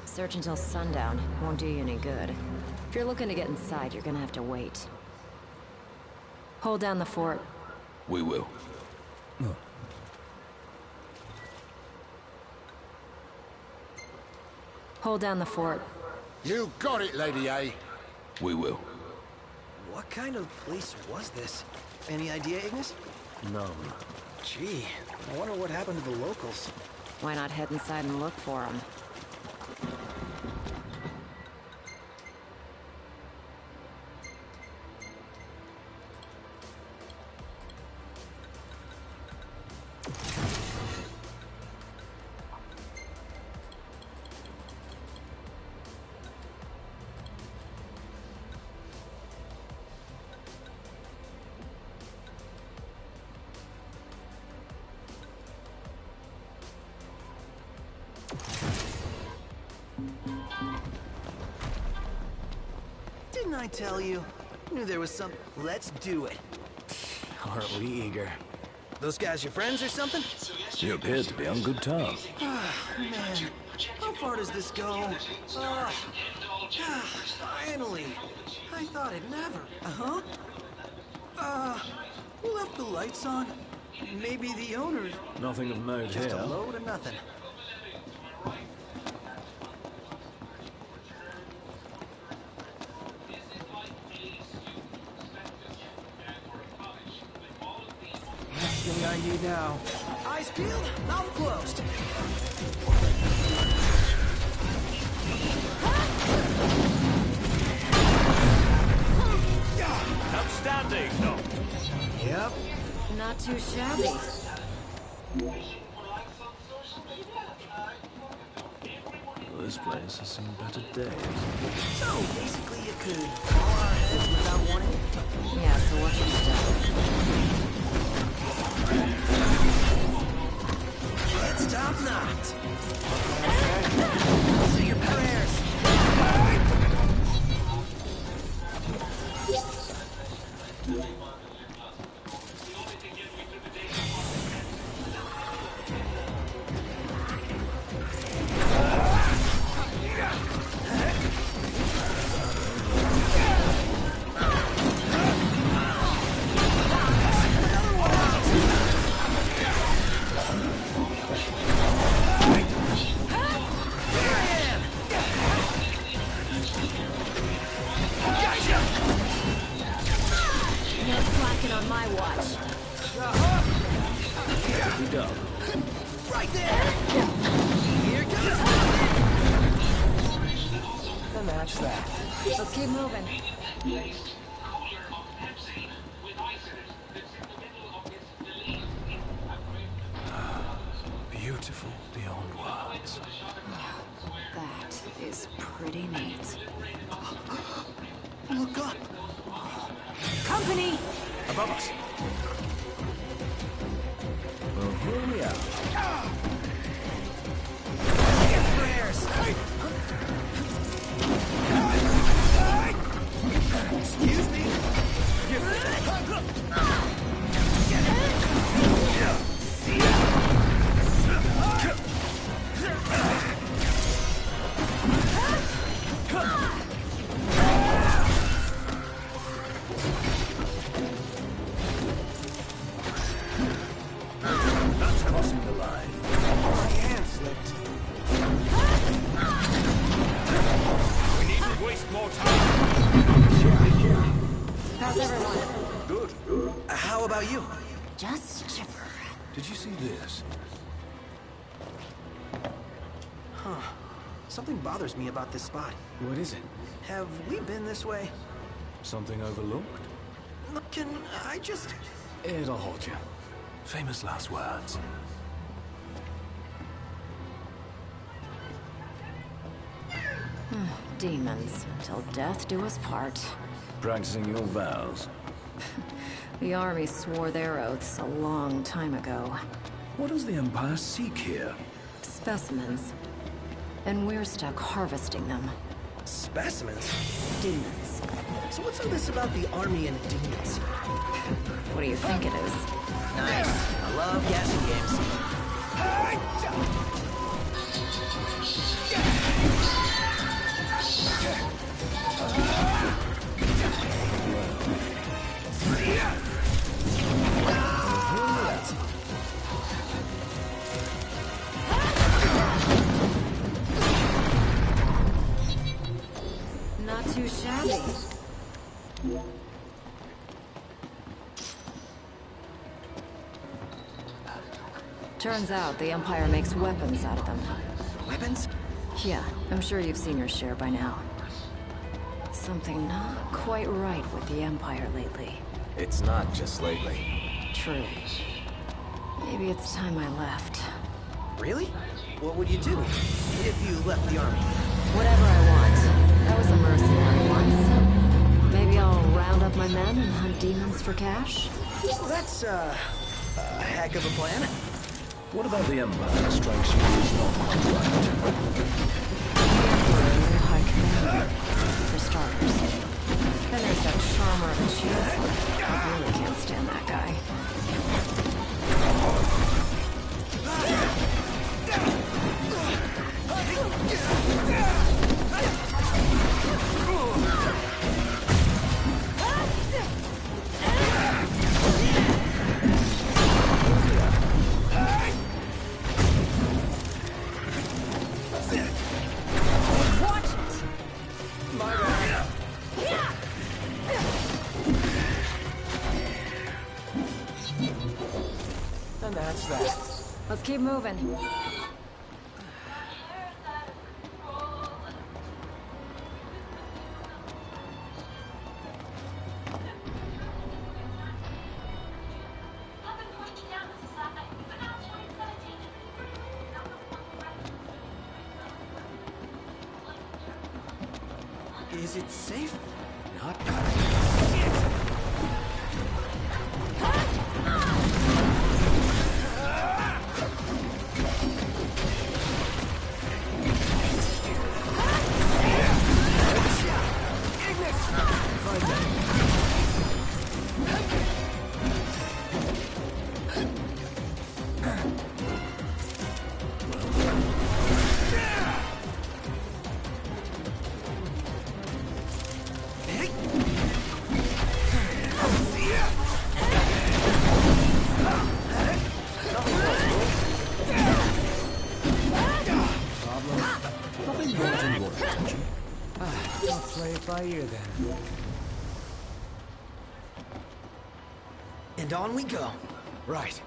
Search until sundown. Won't do you any good. If you're looking to get inside, you're gonna have to wait. Hold down the fort. We will. Hold down the fort. You got it, Lady A. We will. What kind of place was this? Any idea, Ignis? None. Gee, I wonder what happened to the locals. Why not head inside and look for them? Didn't I tell you? Knew there was some... Let's do it. Aren't we eager? Those guys your friends or something? You appear to be on good terms. Man, how far does this go? Finally. I thought it'd never. Who left the lights on? Maybe the owners. Nothing of note Just here. a load of nothing. Last thing I need now. Eyes peeled, mouth closed. Outstanding, no. Yep. Not too shabby. This place has seen better days. So basically you could fall our heads without warning? Yeah, so what's your step? It's top knocked. Say your prayers. No slacking on my watch. We go. Right there! Here comes And that's that. Let's keep moving. Beautiful beyond words. That is pretty neat. Look up! Company! Above us. Well, here we are. Prayers! Excuse me? That's crossing the line. My hand slipped. We needn't waste more time. How's everyone? Good. How about you? Just chipper. Did you see this? Huh. Something bothers me about this spot. What is it? Have we been this way? Something overlooked? Can I just... It'll hold you. Famous last words. Demons, till death do us part. Practicing your vows. The army swore their oaths a long time ago. What does the Empire seek here? Specimens. And we're stuck harvesting them. Specimens? Demons. So what's all this about the army and demons? What do you think it is? Nice. I love guessing games. Not too shabby. Turns out the Empire makes weapons out of them. Weapons? Yeah, I'm sure you've seen your share by now. Something not quite right with the Empire lately. It's not just lately. True. Maybe it's time I left. Really? What would you do if you left the army? Whatever I want. I was a mercenary once. Maybe I'll round up my men and hunt demons for cash? Well, that's, a heck of a plan. What about the Empire strikes you as not quite right? The Emperor and High Commander, for starters. Then there's that charmer of a chancellor. I really can't stand that guy. And that's that. Let's keep moving. Is it safe? Not. I'll play it by ear then. And on we go. Right.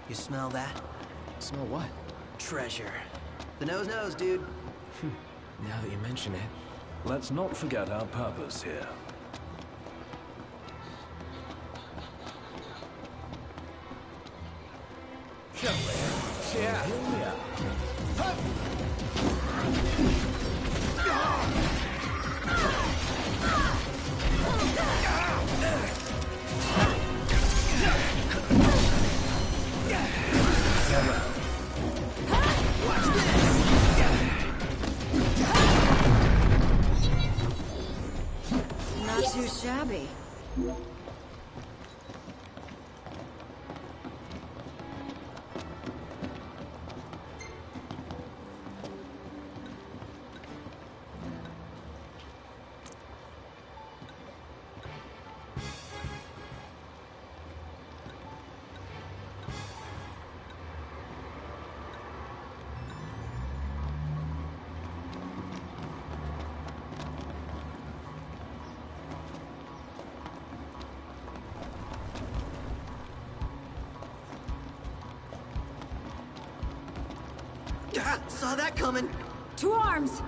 You smell that? Smell what? Treasure. The nose, dude. Now that you mention it. Let's not forget our purpose here. Yeah. Here we are. Not too shabby. Saw that coming. To arms!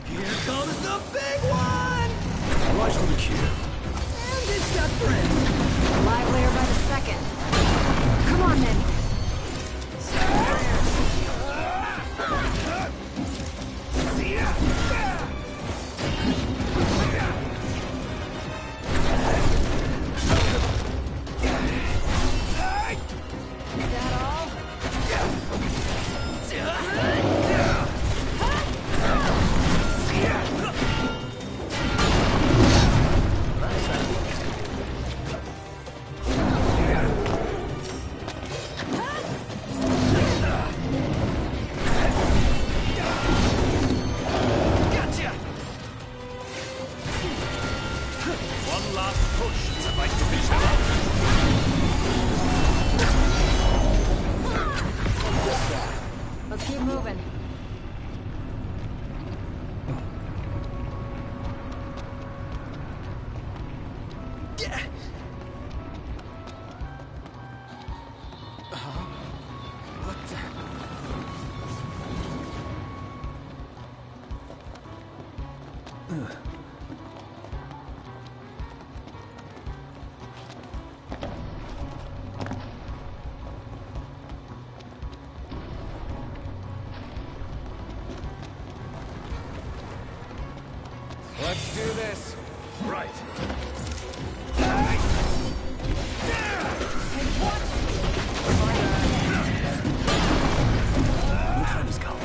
Here comes the big one! Right on the cue. And it's got friends. Livelier by the second. Come on, then. Is that all? Let's do this. Right. Your time has come.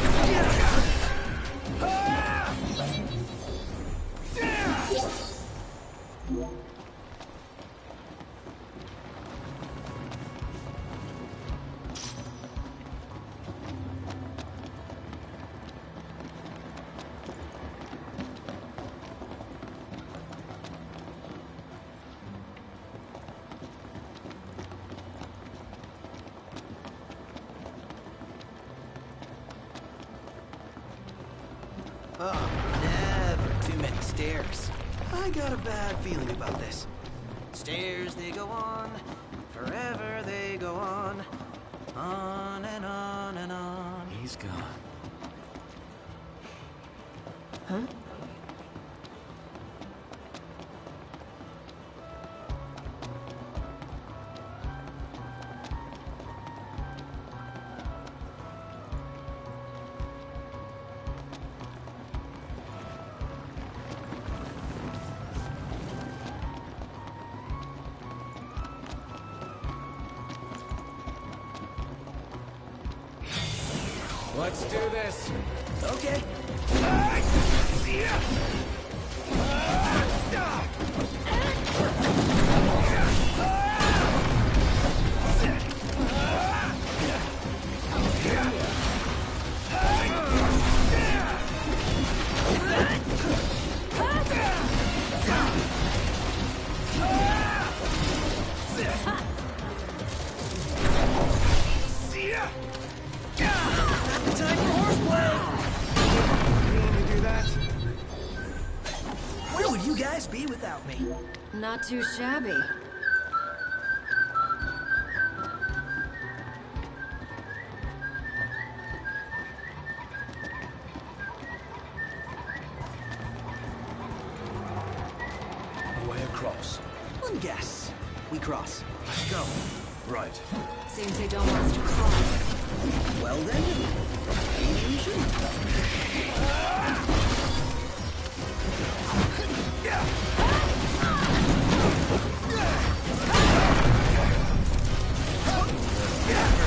Oh, never too many stairs. I got a bad feeling about this. Stairs, they go on. Forever they go on. On and on and on. He's gone. Huh? Let's do this. Okay. Appetite for horseplay! You want me to do that? Where would you guys be without me? Not too shabby. A way across. One guess. We cross. Let's go. Right. Seems they don't want us to cross. Well then, maybe we shouldn't.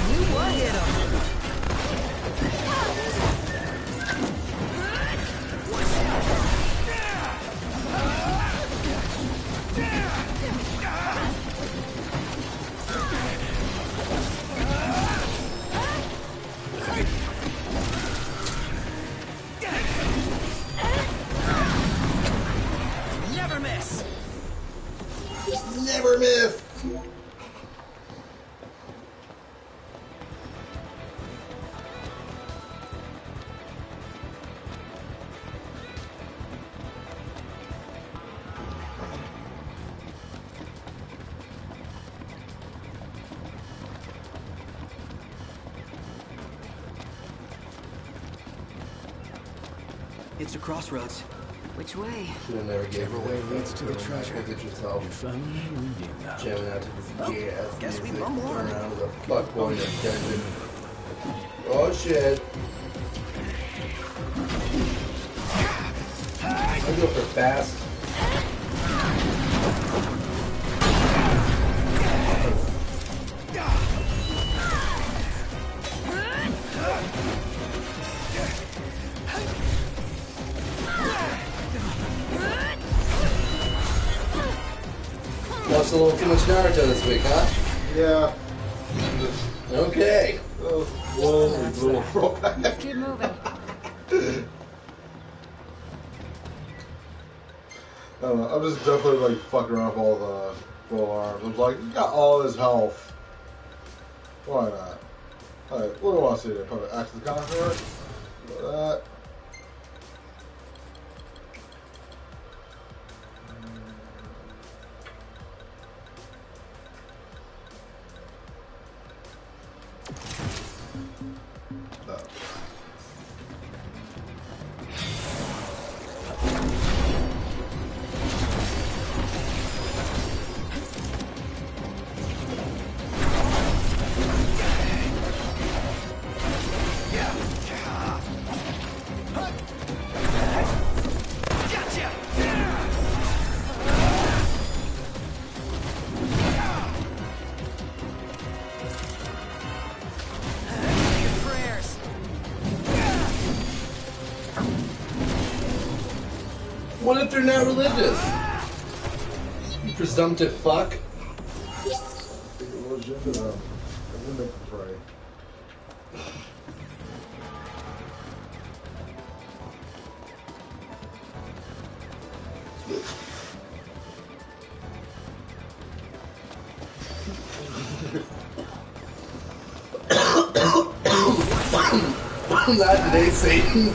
New one hit him. Never miss. Never miss. It's a crossroads. Which way? Should have never gave Whichever way leads to the treasure. Look at yourself. If only we knew that. Jamming out to this gay ass guess we music. bumble on. Turn around with a fuck boy dungeon. Oh shit. I go for fast. Watched a little too much Naruto this week, huh? Yeah. Okay. Little throwback. Let's keep moving. I don't know. I'm just definitely like fucking around with all the full arms. I'm like, you got all his health. Why not? Alright, what do I want to see there? Probably Axe of the Conqueror. That. What if they're not religious? You presumptive fuck. Religion, and then they can pray. Not today, Satan.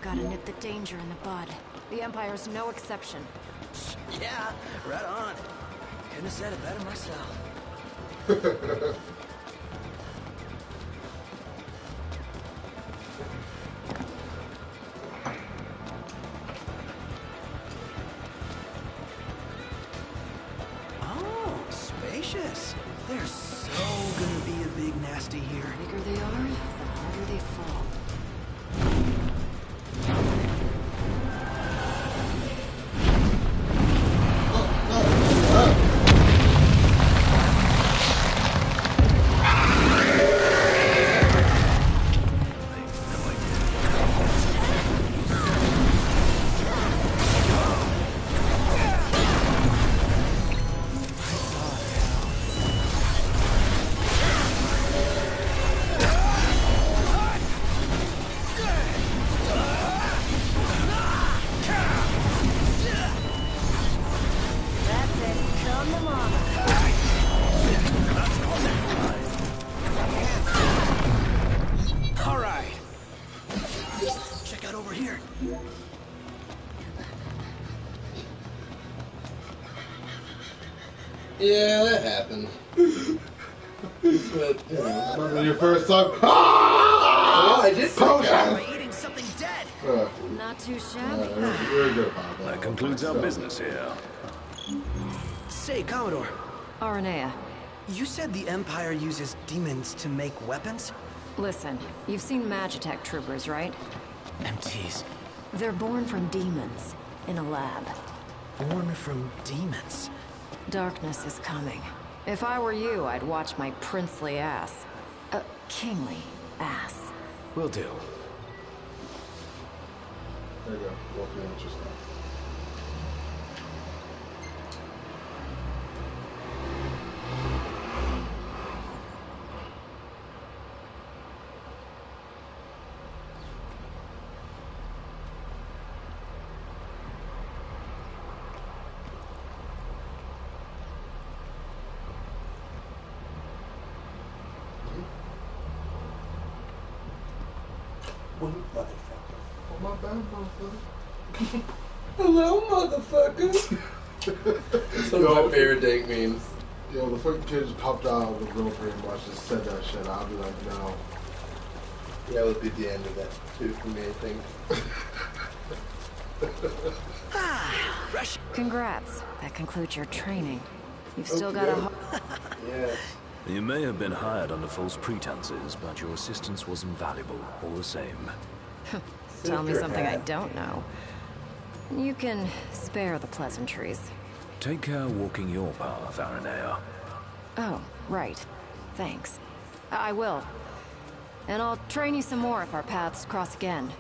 Gotta nip the danger in the bud. The Empire's no exception. Yeah, right on. Couldn't have said it better myself. Oh, spacious. They're so gonna be a big nasty here. The bigger they are, the harder they fall. Yeah, that happened. But, you know. Remember your first time? Oh, I did By eating something dead. Not too shabby. You're good about that. That concludes our business here. Say, Commodore. Aranea. You said the Empire uses demons to make weapons? Listen, you've seen Magitech troopers, right? MTs. They're born from demons, in a lab. Born from demons? Darkness is coming. If I were you, I'd watch my princely ass. Kingly ass. Will do. There you go. Walk in with your stuff. My bad, motherfucker. Hello, motherfucker. That's one of my favorite dank memes. Yo, the fucking kid just popped out of the grill pretty much, just said that shit. I'll be like, no. That would be the end of that, too, for me, I think. Fresh. Congrats. That concludes your training. You've still got a... Yes. You may have been hired under false pretenses, but your assistance was invaluable, all the same. Tell me something I don't know. You can spare the pleasantries. Take care walking your path, Aranea. Oh, right. Thanks. I will. And I'll train you some more if our paths cross again.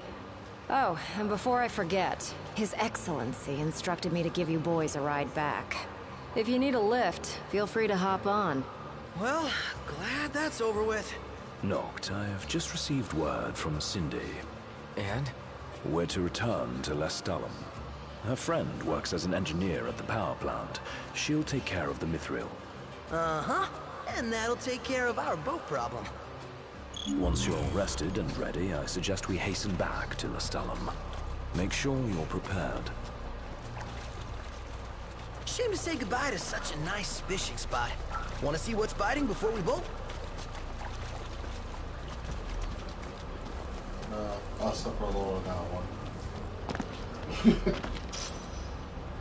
Oh, and before I forget, His Excellency instructed me to give you boys a ride back. If you need a lift, feel free to hop on. Well, glad that's over with. Noct, I have just received word from Cindy. And? We're to return to Lestalem. Her friend works as an engineer at the power plant. She'll take care of the Mithril. Uh-huh. And that'll take care of our boat problem. Once you're rested and ready, I suggest we hasten back to Lestalem. Make sure you're prepared. Shame to say goodbye to such a nice fishing spot. Want to see what's biting before we bolt? I'll suffer a little on that one.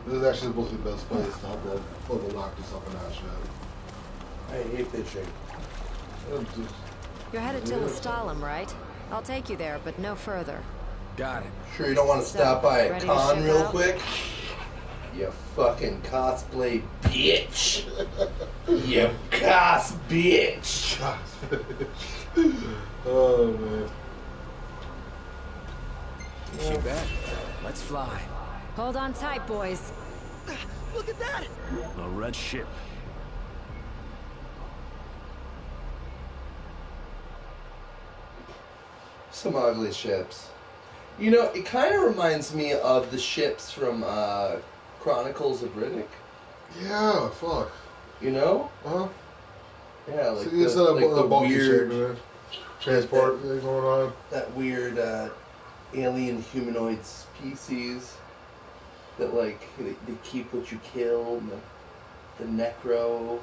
This is actually supposed to be the best place to have the lock yourself in that shit. I hate this shit. You're headed to Lestalem, right? I'll take you there, but no further. Got it. Sure you don't want to stop by a ready to con ship real out? quick? You fucking cosplay bitch. You cos bitch. Oh, man. You bet. Let's fly. Hold on tight, boys. Look at that! A red ship. Some ugly ships. You know, it kind of reminds me of the ships from Chronicles of Riddick. Yeah, fuck. You know? Uh-huh. Yeah, like See, it's the weird weird transport thing going on. That weird alien humanoid species that like they keep what you kill. The necromongers.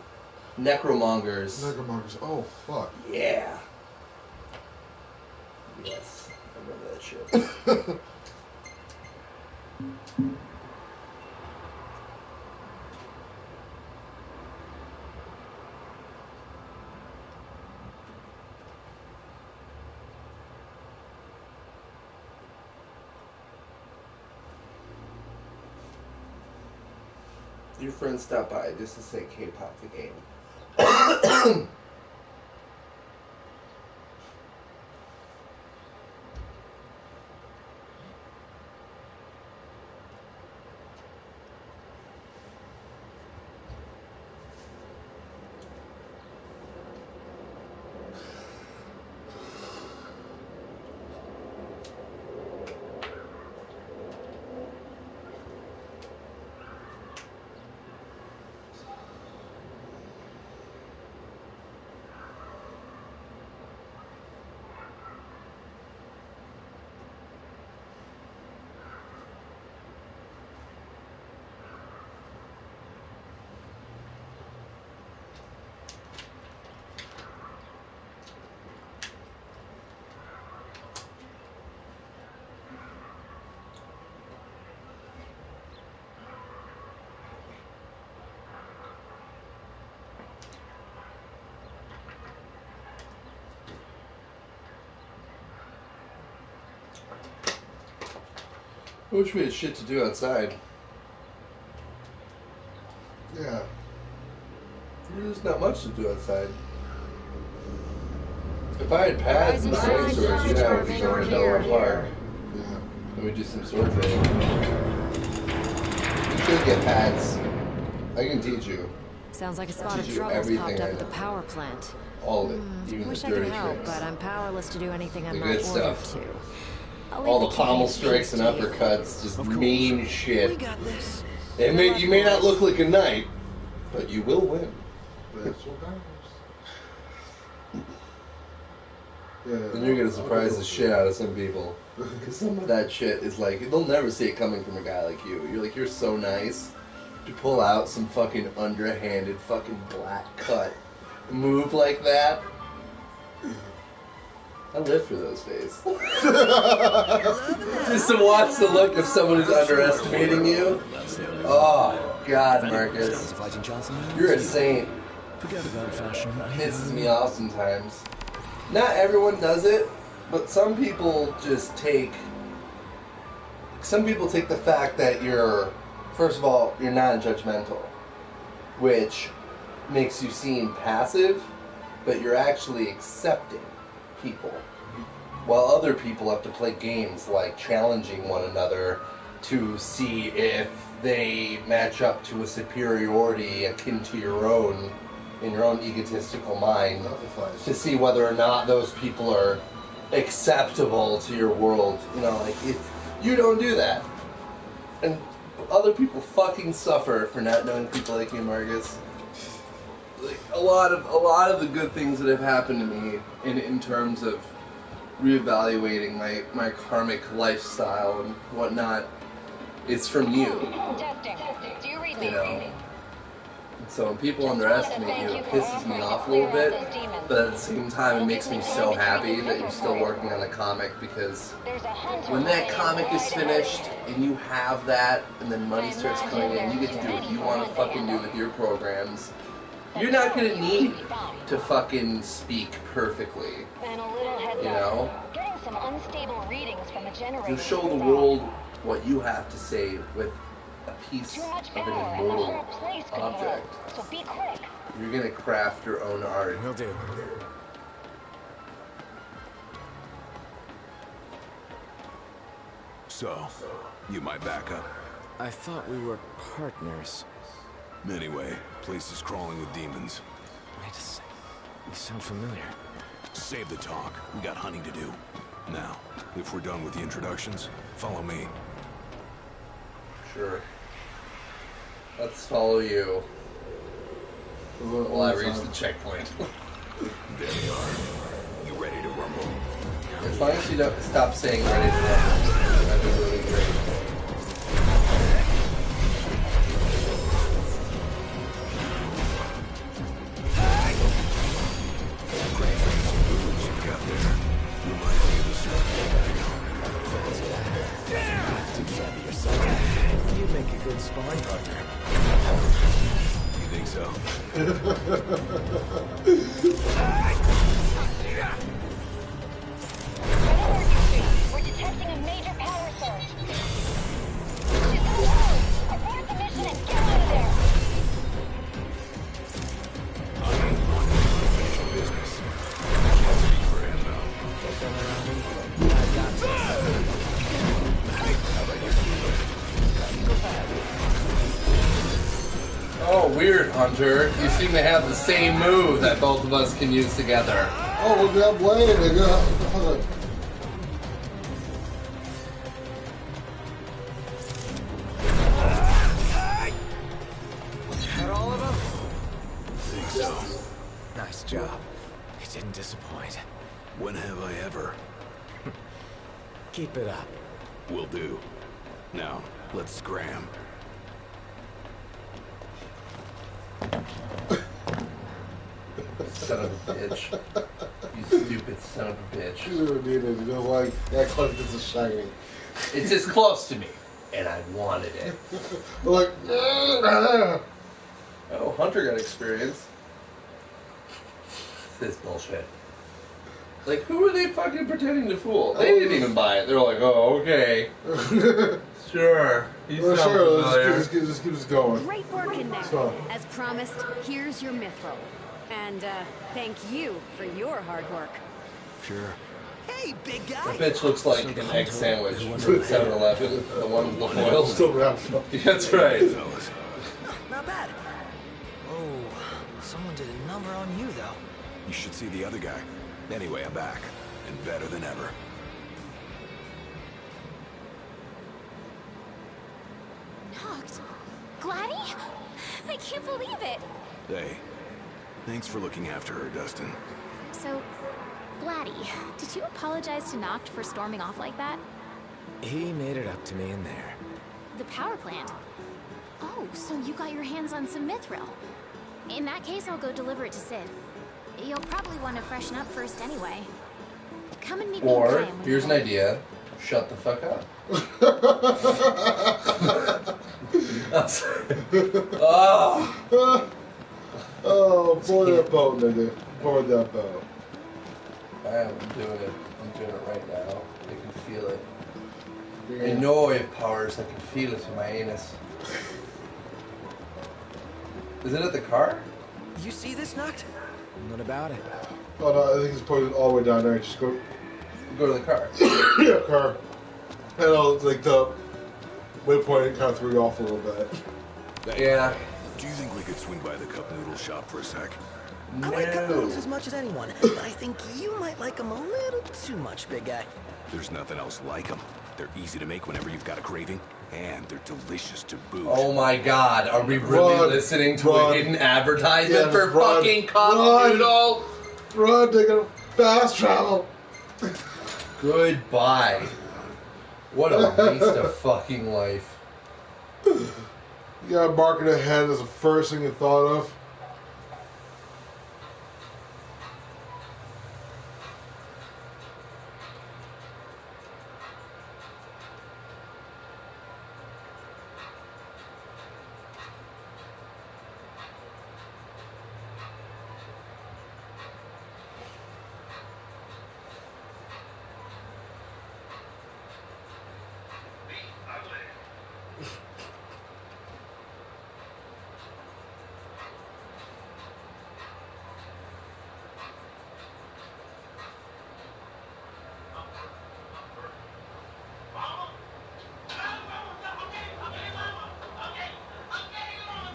Necromongers. Oh fuck. Yeah. Yes, I remember that shit. Your friend stopped by just to say K-pop the game. I wish we had shit to do outside. Yeah. There's not much to do outside. If I had pads and swing swords, yeah, I would be going to Delaware Park. Yeah. And we do some sword training. You should get pads. I can teach you. Sounds like a spot of Teach you trouble's everything popped up I at the know. power plant. All of it. Even Wish the I could dirty help, tricks. but I'm powerless to do anything I'm The not good ordered stuff. to. I'll leave All the pommel key strikes and to you. uppercuts, just mean shit. We got this. You may not look like a knight, but you will win. That's what matters. And you're gonna surprise the shit out of some people. Because some of that shit is like, they'll never see it coming from a guy like you. You're so nice to pull out some fucking underhanded fucking black cut move like that. I live for those days. Just to watch the look of someone who's underestimating you. Oh, God, Marcus. You're a saint. Forget about fashion. Pisses me off sometimes. Not everyone does it, but some people just take... Some people take the fact that you're... First of all, you're non-judgmental. Which makes you seem passive, but you're actually accepting people. While other people have to play games like challenging one another to see if they match up to a superiority akin to your own, in your own egotistical mind, to see whether or not those people are acceptable to your world. You know, like, if you don't do that. And other people fucking suffer for not knowing people like you, Marcus. Like, a lot of the good things that have happened to me in terms of reevaluating my karmic lifestyle and whatnot, it's from you. Testing. Do you read me? You know, So when people underestimate you, it pisses me off a little bit, but at the same time, it makes me so happy that you're still working on the comic, because when that comic is finished and you have that, and then money starts coming in, you get to do what you want to fucking do with your programs. You're not going to need to fucking speak perfectly, you know? You'll show the world what you have to say with a piece of an immortal object. You're gonna craft your own art. Will do. So, you my backup? I thought we were partners. Anyway, place is crawling with demons. Wait a second. You sound familiar. Save the talk. We got hunting to do. Now, if we're done with the introductions, follow me. Sure. Let's follow you. While I reach the checkpoint. There we are. You ready to rumble? As long as you don't stop saying ready to rumble, that'd be really great. You'd make a good sparring partner. You think so? We're detecting a major power surge. Abort the mission and get out of there. I ain't one for unfinished business. Can't speak for him, though. I got this. How about you? Oh, weird, Hunter. You seem to have the same move that both of us can use together. Oh, look at that blade, nigga. Got all of them? Think so. Nice job. You didn't disappoint. When have I ever? Keep it up. Will do. Now, let's scram. Son of a bitch. You stupid son of a bitch. You don't need it. You don't like that close to shiny. It's just close to me, and I wanted it. Like, oh, Hunter got experience. This is bullshit. Like, who are they fucking pretending to fool? They didn't even buy it. They're like, oh, okay. Sure. He's well, sure, let's familiar. keep this going. Great work in there. So, As promised, here's your mithril. And, thank you for your hard work. Sure. Hey, big guy! That bitch looks like an egg sandwich from 7-Eleven. The one with the foil. Still wrapped up. That's right. Not bad. Oh, someone did a number on you, though. You should see the other guy. Anyway, I'm back. And better than ever. Knocked? Gladdy? I can't believe it. Hey, thanks for looking after her, Dustin. So, Gladdy, did you apologize to Noct for storming off like that? He made it up to me in there. The power plant? Oh, so you got your hands on some mithril. In that case, I'll go deliver it to Sid. You'll probably want to freshen up first anyway. Come and meet me in Or, Kyan when here's an you're ready. idea. Shut the fuck up. I'm sorry. Oh! board that boat, nigga. Board that boat. I am doing it. I'm doing it right now. I can feel it. I know I have powers. I can feel it in my anus. Is it at the car? You see this, Noct? What about it? Oh no, I think it's pointed all the way down there. Just go to the car. Yeah, car. I know, it's like the waypoint kind of threw you off a little bit. Yeah. Do you think we could swing by the cup noodle shop for a sec? I like cup noodles as much as anyone, but I think you might like them a little too much, big guy. There's nothing else like them. They're easy to make whenever you've got a craving, and they're delicious to boot. Oh my god, are we really listening to a hidden advertisement for fucking cup noodle? Run, nigga. Fast travel. Goodbye. What a waste of fucking life. You gotta mark it ahead as the first thing you thought of.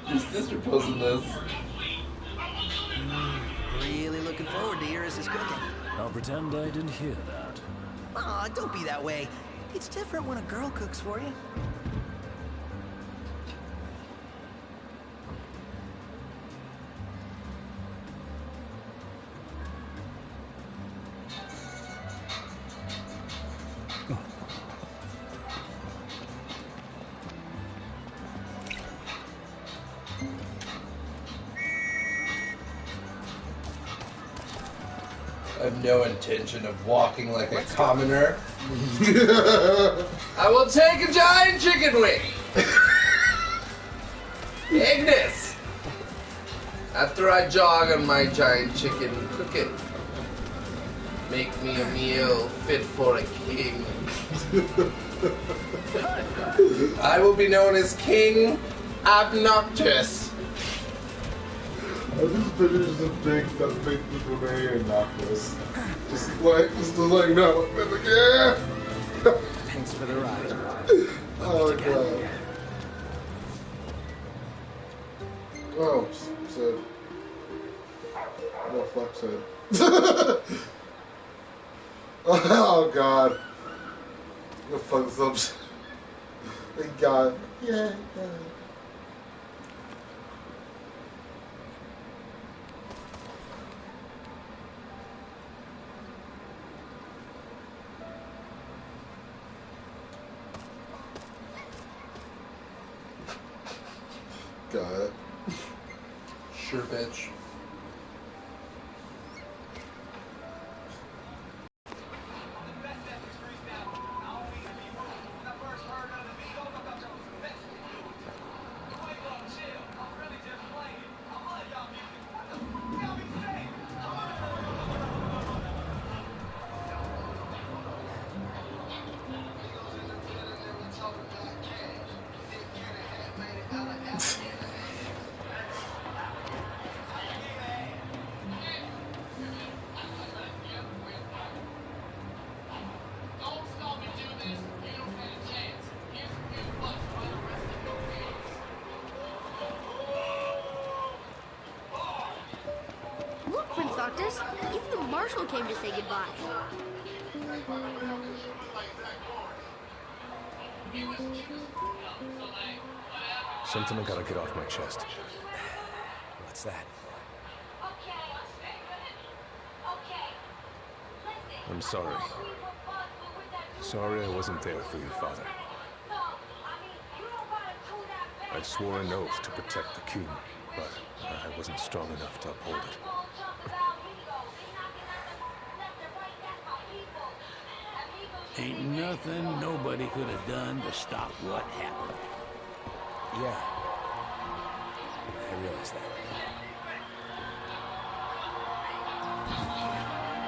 Your sister posting this. Really looking forward to Iris' cooking. I'll pretend I didn't hear that. Aw, don't be that way. It's different when a girl cooks for you. I have no intention of walking like a commoner. I will take a giant chicken wing. Ignis. After I jog on my giant chicken, cook it. Make me a meal fit for a king. I will be known as King Obnoxious. I just picture just a big gourmet and knockers. Just like no. Like, yeah! Thanks for the ride. Oh, God. Oh, said. What the fuck said? Oh, God. I'm gonna fuck this up. Thank God. Yeah, yeah. Got it. Sure, bitch. Look, Prince Noctis, even the marshal came to say goodbye. Something I gotta get off my chest. What's that? I'm sorry. Sorry I wasn't there for your father. I swore an oath to protect the king, but I wasn't strong enough to uphold it. Ain't nothing nobody could have done to stop what happened. Yeah. I realize that.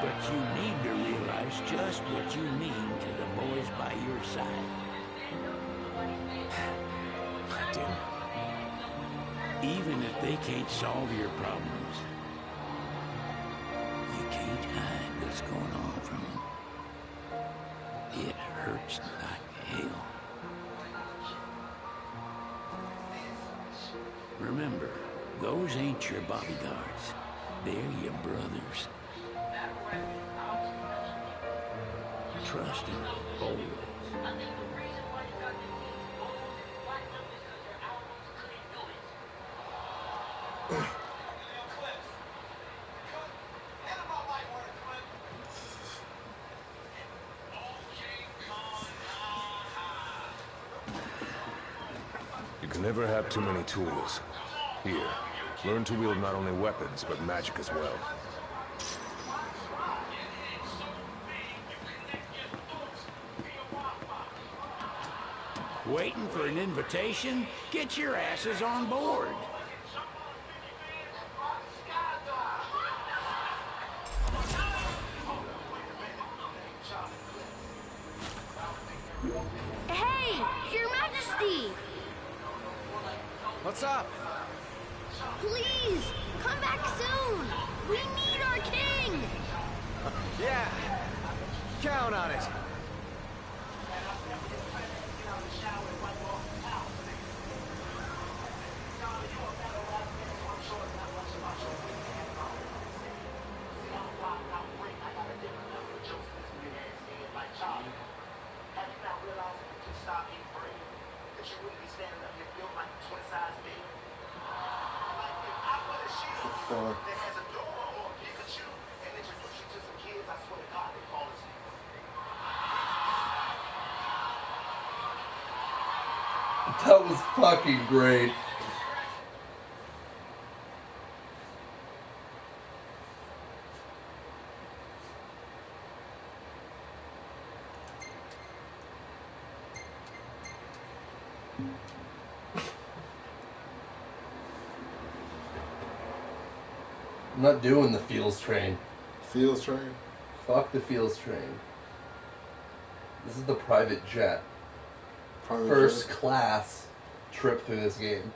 But you need to realize just what you mean to the boys by your side. I do. Even if they can't solve your problems, you can't hide what's going on from them. It hurts like hell. Remember, those ain't your bodyguards. They're your brothers. Trust him always. You can never have too many tools. Here, learn to wield not only weapons, but magic as well. Waiting for an invitation? Get your asses on board. Hey, Your Majesty! What's up? Please, come back soon! We need our king! Yeah, count on it. That was fucking great. I'm not doing the Fields train. Fields train? Fuck the Fields train. This is the private jet. First class trip through this game.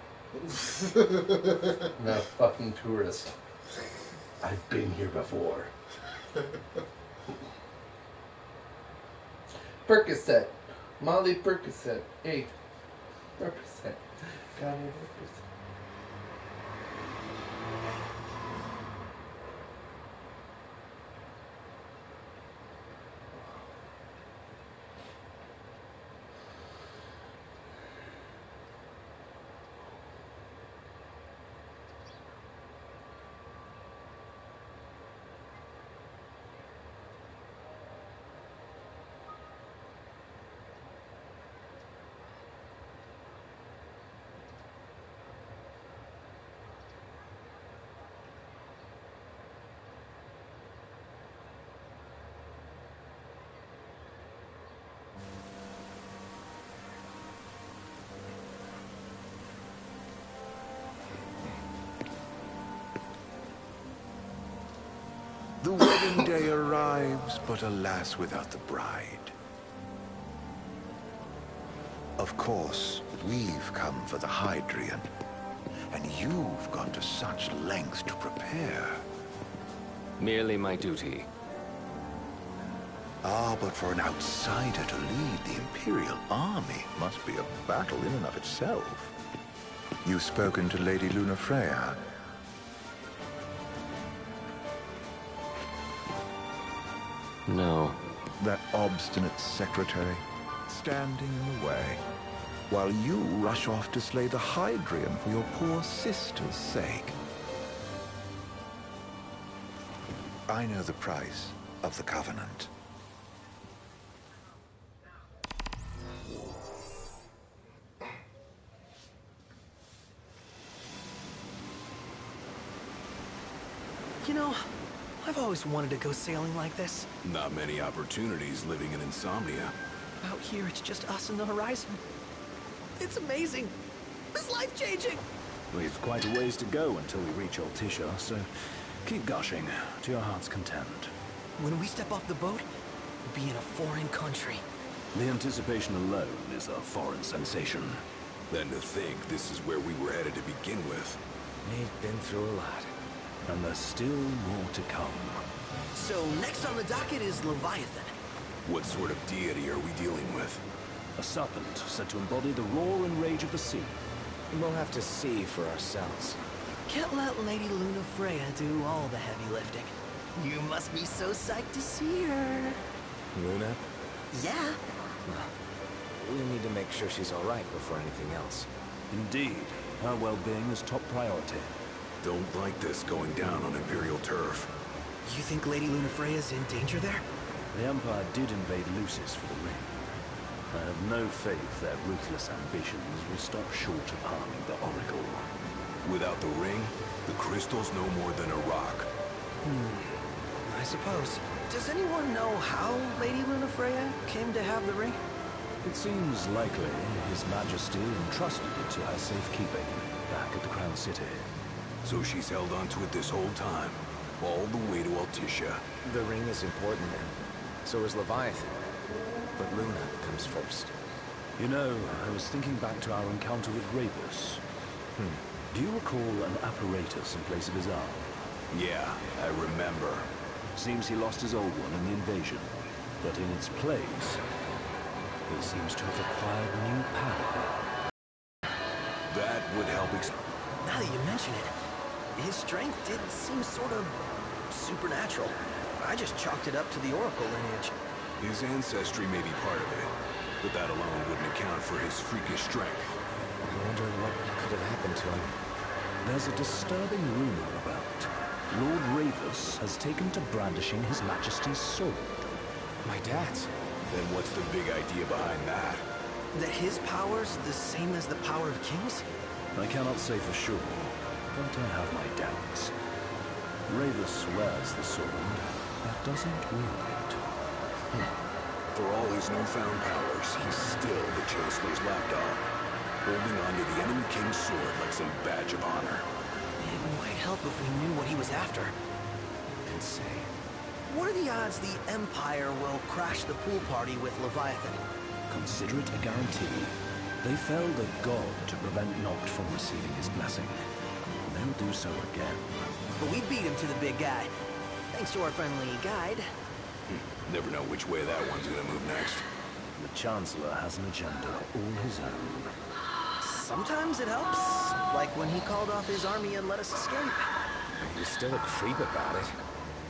Not a fucking tourist. I've been here before. Percocet. Molly Percocet. 8%. Got me Percocet. The wedding day arrives, but alas, without the bride. Of course, we've come for the Hydrian, and you've gone to such lengths to prepare. Merely my duty. Ah, but for an outsider to lead the Imperial army must be a battle in and of itself. You've spoken to Lady Lunafreya. No. That obstinate secretary, standing in the way, while you rush off to slay the Hydrian for your poor sister's sake. I know the price of the Covenant. You know, I've always wanted to go sailing like this. Not many opportunities living in Insomnia. Out here, it's just us and the horizon. It's amazing. It's life-changing. We've quite a ways to go until we reach Altisha, so keep gushing to your heart's content. When we step off the boat, we'll be in a foreign country. The anticipation alone is a foreign sensation. Then to think this is where we were headed to begin with. We've been through a lot. And there's still more to come. So next on the docket is Leviathan. What sort of deity are we dealing with? A serpent said to embody the roar and rage of the sea. We'll have to see for ourselves. Can't let Lady Lunafreya do all the heavy lifting. You must be so psyched to see her. Luna? Yeah. Well, we need to make sure she's all right before anything else. Indeed. Her well-being is top priority. Don't like this going down on Imperial turf. You think Lady Lunafreya's in danger there? The Empire did invade Lucis for the ring. I have no faith their ruthless ambitions will stop short of harming the Oracle. Without the ring, the crystal's no more than a rock. I suppose. Does anyone know how Lady Lunafreya came to have the ring? It seems likely His Majesty entrusted it to her safekeeping back at the Crown City. So she's held onto it this whole time, all the way to Altitia. The ring is important, and so is Leviathan. But Luna comes first. You know, I was thinking back to our encounter with Ravus. Do you recall an apparatus in place of his arm? Yeah, I remember. Seems he lost his old one in the invasion, but in its place, he seems to have acquired new power. That would help Now that you mention it, his strength did seem sort of supernatural. I just chalked it up to the Oracle lineage. His ancestry may be part of it, but that alone wouldn't account for his freakish strength. I wonder what could have happened to him. There's a disturbing rumor about Lord Ravus has taken to brandishing His Majesty's sword. My dad's. Then what's the big idea behind that? That his power's the same as the power of kings? I cannot say for sure, but I have my doubts. Ravus wears the sword, that doesn't wield it. For all his newfound powers, he's still the Chancellor's lapdog, holding on to the enemy king's sword like some badge of honor. It might help if we knew what he was after. And say, what are the odds the Empire will crash the pool party with Leviathan? Consider it a guarantee. They felled a god to prevent Noct from receiving his blessing. They'll do so again. But we beat him to the big guy, thanks to our friendly guide. Never know which way that one's gonna move next. The Chancellor has an agenda all his own. Sometimes it helps, like when he called off his army and let us escape. But he's still a creep about it.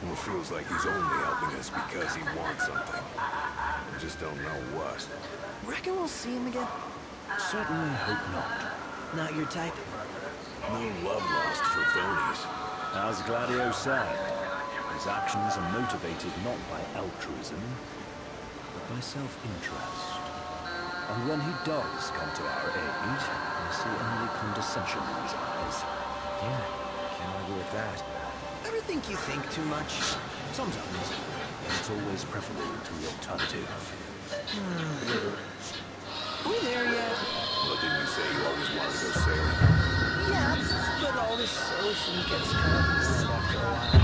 Well, it feels like he's only helping us because he wants something. We just don't know what. Reckon we'll see him again? Certainly hope not. Not your type? No love lost for phonies. As Gladio said, his actions are motivated not by altruism, but by self-interest. And when he does come to our aid, I see only condescension in his eyes. Yeah, can't argue with that. Ever think you think too much? Sometimes. It's always preferable to the alternative. Are we there yet? Well, didn't you say you always wanted to go sailing? Yeah, but all this ocean gets kind of boring after a while.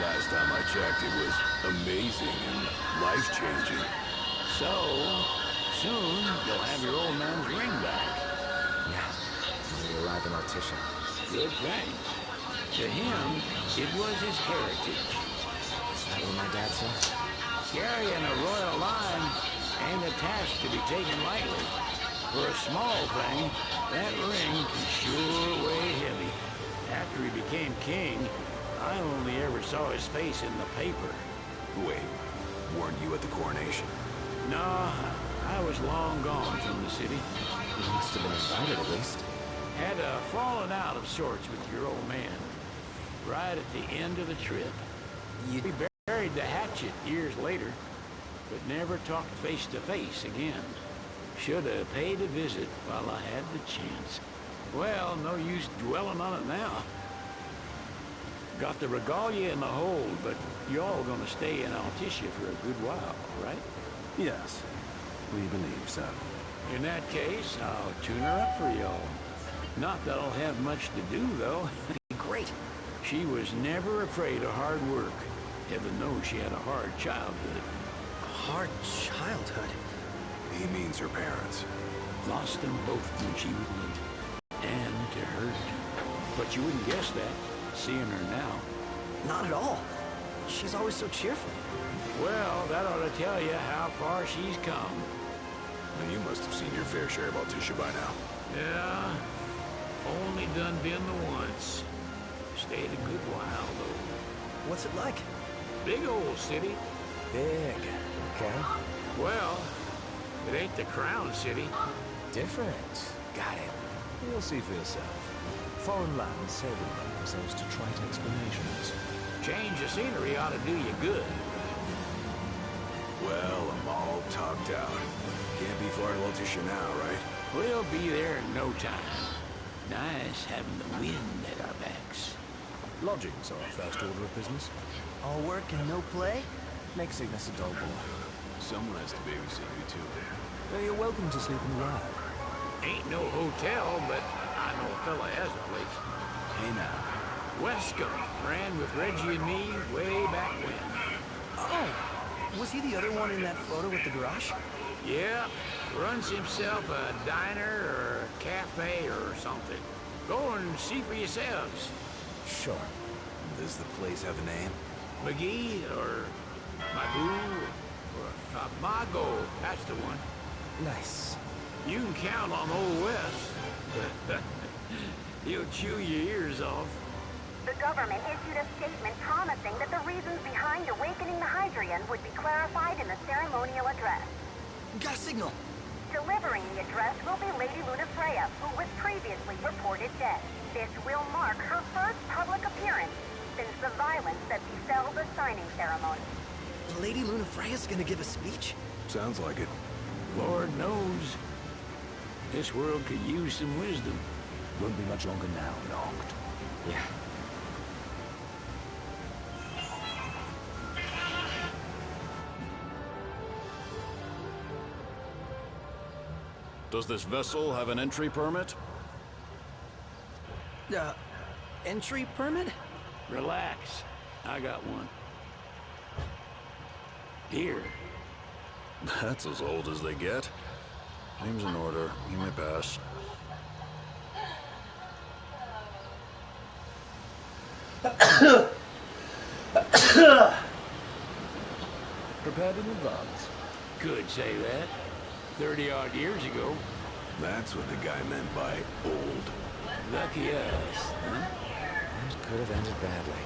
Last time I checked, it was amazing and life-changing. So, soon you'll have your old man's ring back. Yeah, when we arrive in Altitia. Good thing. To him, it was his heritage. Is that what my dad says? Carrying a royal line ain't a task to be taken lightly. For a small thing, that ring can sure weigh heavy. After he became king, I only ever saw his face in the paper. Wait, weren't you at the coronation? No, I was long gone from the city. You must have been invited at least. Had a falling out of sorts with your old man. Right at the end of the trip. We buried the hatchet years later, but never talked face to face again. Should have paid a visit while I had the chance. Well, no use dwelling on it now. Got the regalia in the hold, but y'all gonna stay in Altitia for a good while, right? Yes, we believe so. In that case, I'll tune her up for y'all. Not that I'll have much to do, though. Great. She was never afraid of hard work. Heaven knows she had a hard childhood. Hard childhood? He means her parents. Lost them both when she was little. And to hurt. But you wouldn't guess that, seeing her now. Not at all. She's always so cheerful. Well, that ought to tell you how far she's come. Well, you must have seen your fair share of Altitia by now. Yeah, only done been the once. Stayed a good while, though. What's it like? Big old city. Big, okay. Well, it ain't the Crown City. Different. Got it. You'll see for yourself. Foreign lands seldom lend themselves to trite explanations. Change of scenery ought to do you good. Well, I'm all talked out. far to Altisha right? We'll be there in no time. Nice having the wind at our backs. Lodgings are our first order of business. All work and no play? Makes Ignis a dull boy. Someone has to babysit you, too. Well, you're welcome to sleep in the lab. Ain't no hotel, but I know a fella has a place. Hey now. Wescombe ran with Reggie and me way back when. Oh, was he the other one in that photo with the garage? Yeah, runs himself a diner or a cafe or something. Go and see for yourselves. Sure. Does the place have a name? McGee or Magoo or Mago, that's the one. Nice. You can count on Old West. He'll chew your ears off. The government issued a statement promising that the reasons behind awakening the Hydrian would be clarified in the ceremonial address. Got a signal. Delivering the address will be Lady Lunafreya, who was previously reported dead. This will mark her first public appearance since the violence that befell the signing ceremony. Lady Lunafreya's gonna give a speech? Sounds like it. Lord knows. This world could use some wisdom. Won't be much longer now, Noct. Yeah. Does this vessel have an entry permit? Entry permit? Relax. I got one. Here. That's as old as they get. Name's in order. You may pass. Prepared in advance. Could say that. 30-odd years ago. That's what the guy meant by old. Lucky us, huh? It could have ended badly.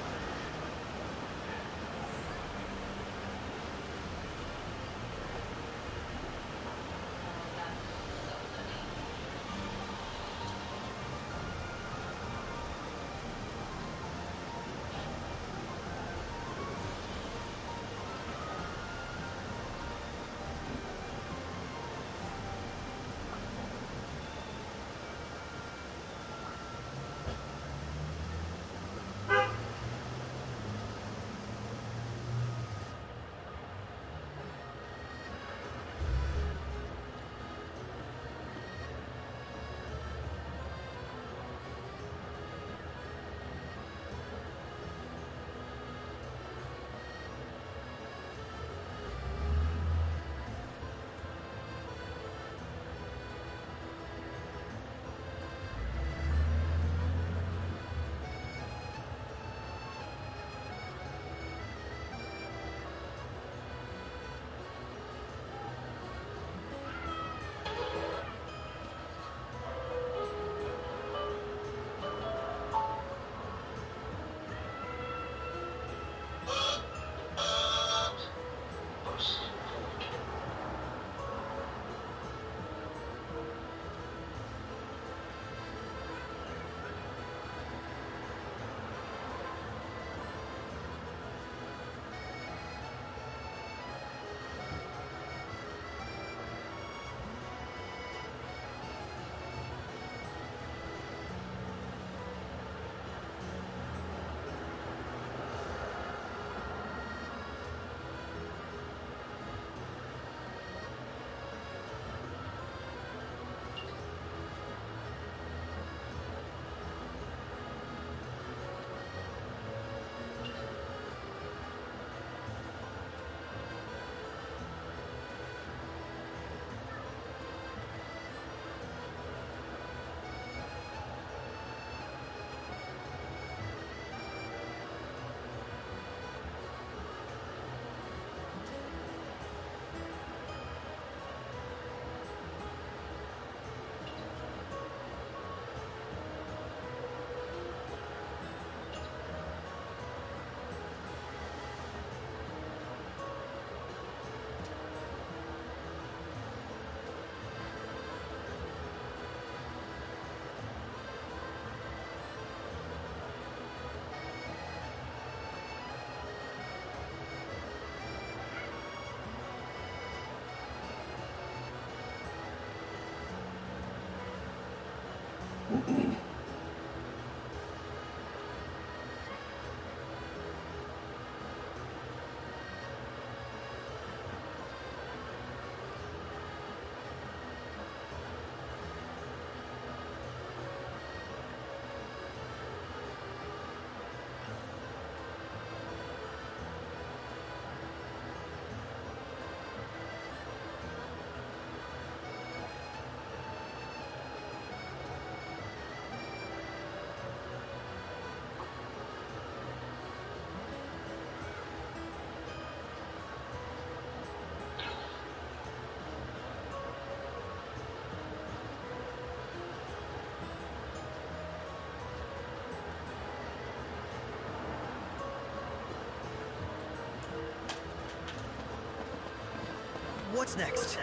What's next?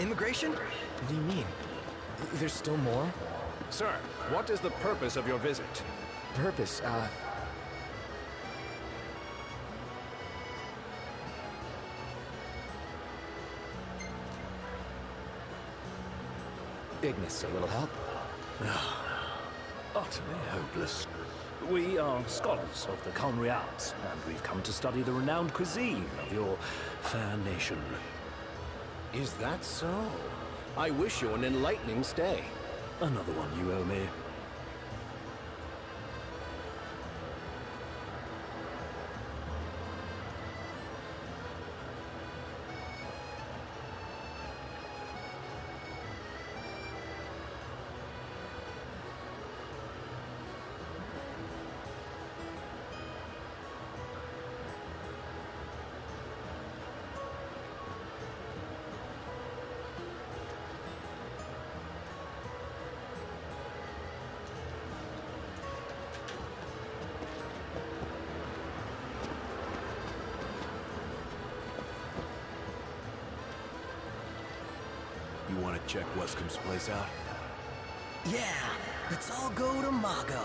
Immigration? What do you mean? There's still more? Sir, what is the purpose of your visit? Purpose, Ignis, a little help? Utterly hopeless. We are scholars of the culinary arts, and we've come to study the renowned cuisine of your fair nation. Is that so? I wish you an enlightening stay. Another one you owe me. You want to check Wescom's place out? Yeah, let's all go to Mago.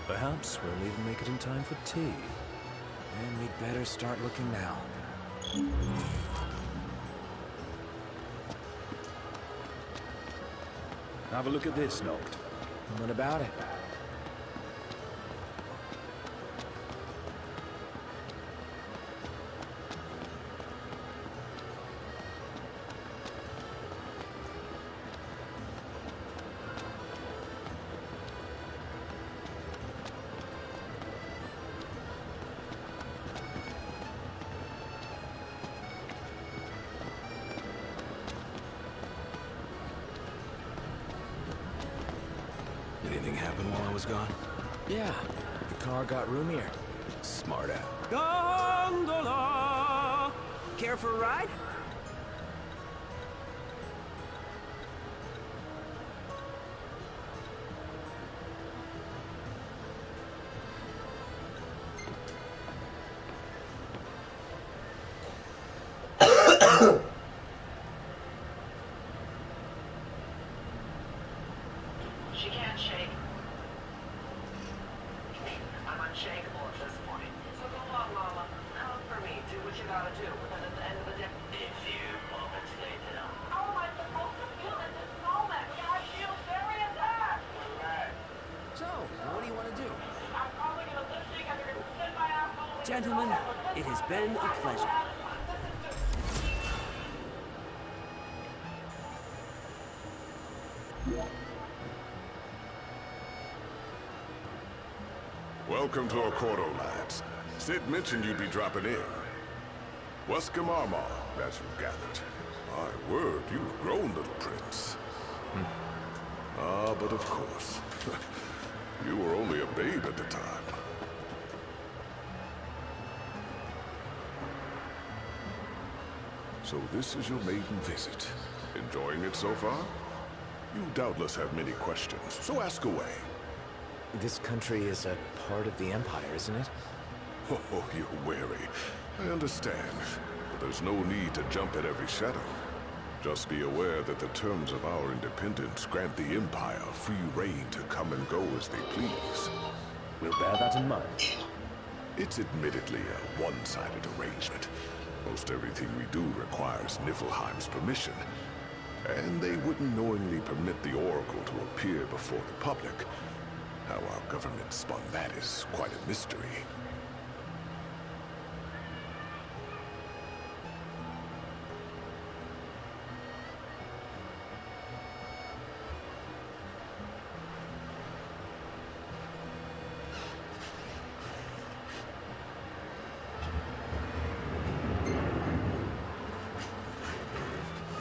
Perhaps we'll even make it in time for tea. And we'd better start looking now. Have a look at this, Noct. What about it? Anything happen while I was gone? Yeah, the car got roomier. Smart ass. Gondola! Care for a ride? She can't shake. I'm unshakable at this point. So go on, Mama. Come for me. Do what you gotta do. But then at the end of the day, a few moments later. How am I supposed to feel in this moment? I feel very attacked. Right. So, what do you want to do? I'm probably gonna lip sync and you're gonna send my asshole. Gentlemen, it has been a pleasure. Welcome to Accordo, lads. Sid mentioned you'd be dropping in. Wescom Armor, as you gathered. My word, you've grown, little prince. Ah, but of course. You were only a babe at the time. So this is your maiden visit. Enjoying it so far? You doubtless have many questions, so ask away. This country is a part of the Empire, isn't it? Oh, you're wary. I understand. But there's no need to jump at every shadow. Just be aware that the terms of our independence grant the Empire free reign to come and go as they please. We'll bear that in mind. It's admittedly a one-sided arrangement. Most everything we do requires Niflheim's permission. and they wouldn't knowingly permit the Oracle to appear before the public. How our government spun that is quite a mystery.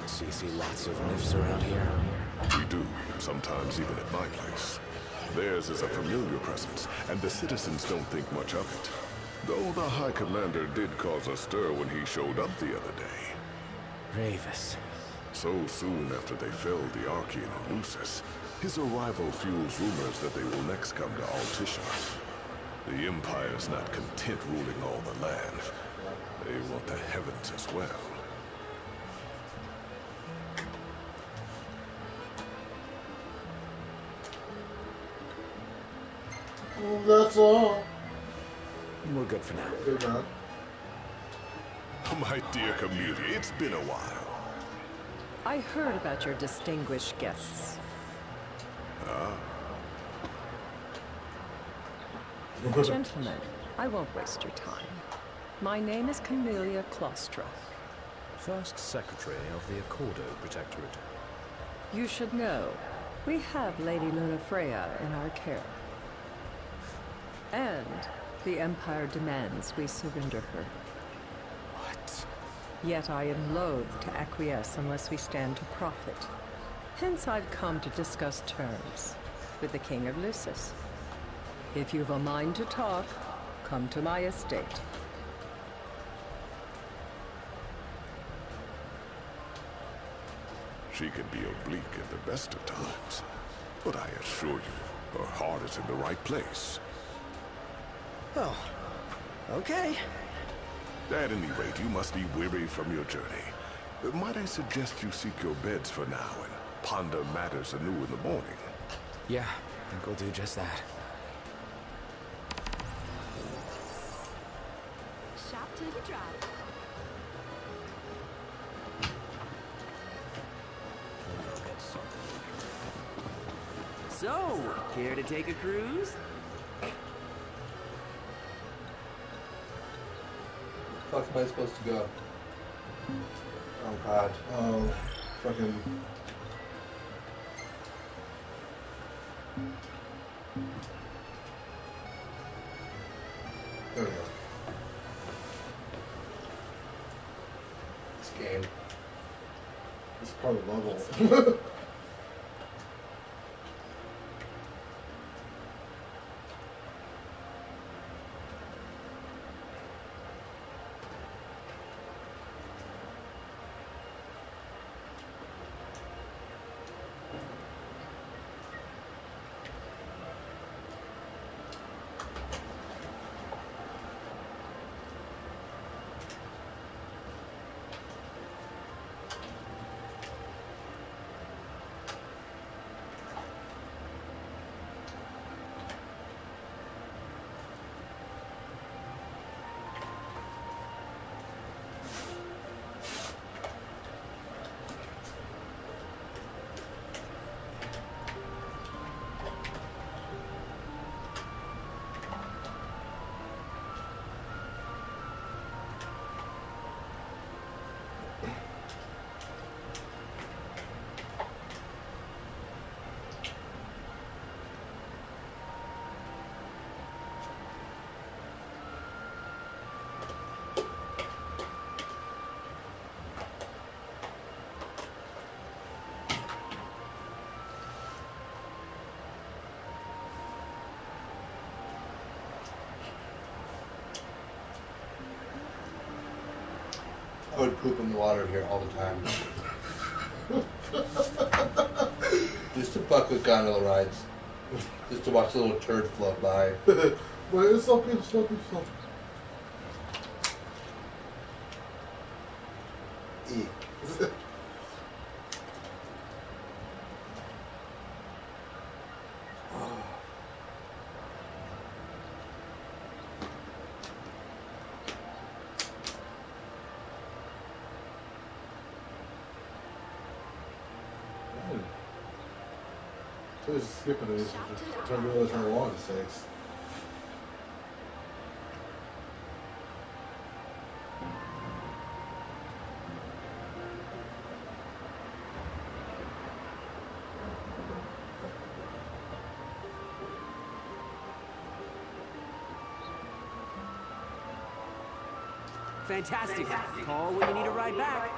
So you see lots of nymphs around here? We do, sometimes even at my place. Theirs is a familiar presence, and the citizens don't think much of it. Though the High Commander did cause a stir when he showed up the other day. Ravis. So soon after they felled the Archean and Lucis, his arrival fuels rumors that they will next come to Altisha. The Empire's not content ruling all the land. They want the heavens as well. Well, that's all. We're good for now. Good man. My dear Camellia, it's been a while. I heard about your distinguished guests. Ah. Gentlemen, I won't waste your time. My name is Camellia Claustra. First Secretary of the Accordo Protectorate. You should know, we have Lady Lunafreya in our care. And the Empire demands we surrender her. What? Yet I am loath to acquiesce unless we stand to profit. Hence I've come to discuss terms with the King of Lucis. If you've a mind to talk, come to my estate. She can be oblique at the best of times, but I assure you, her heart is in the right place. Oh, okay. At any rate, you must be weary from your journey. Might I suggest you seek your beds for now and ponder matters anew in the morning? Yeah, I think we'll do just that. Shop till you drop. So, care to take a cruise? Where the fuck am I supposed to go? Oh god. Oh, fucking. There we go. This game. This is part of the level. I would poop in the water here all the time. Just to fuck with gondola rides. Just to watch a little turd float by. But it's okay, it's okay, it's okay. Eat. So just skipping these. Just trying to realize how long it takes. Fantastic. Call when you need a ride back.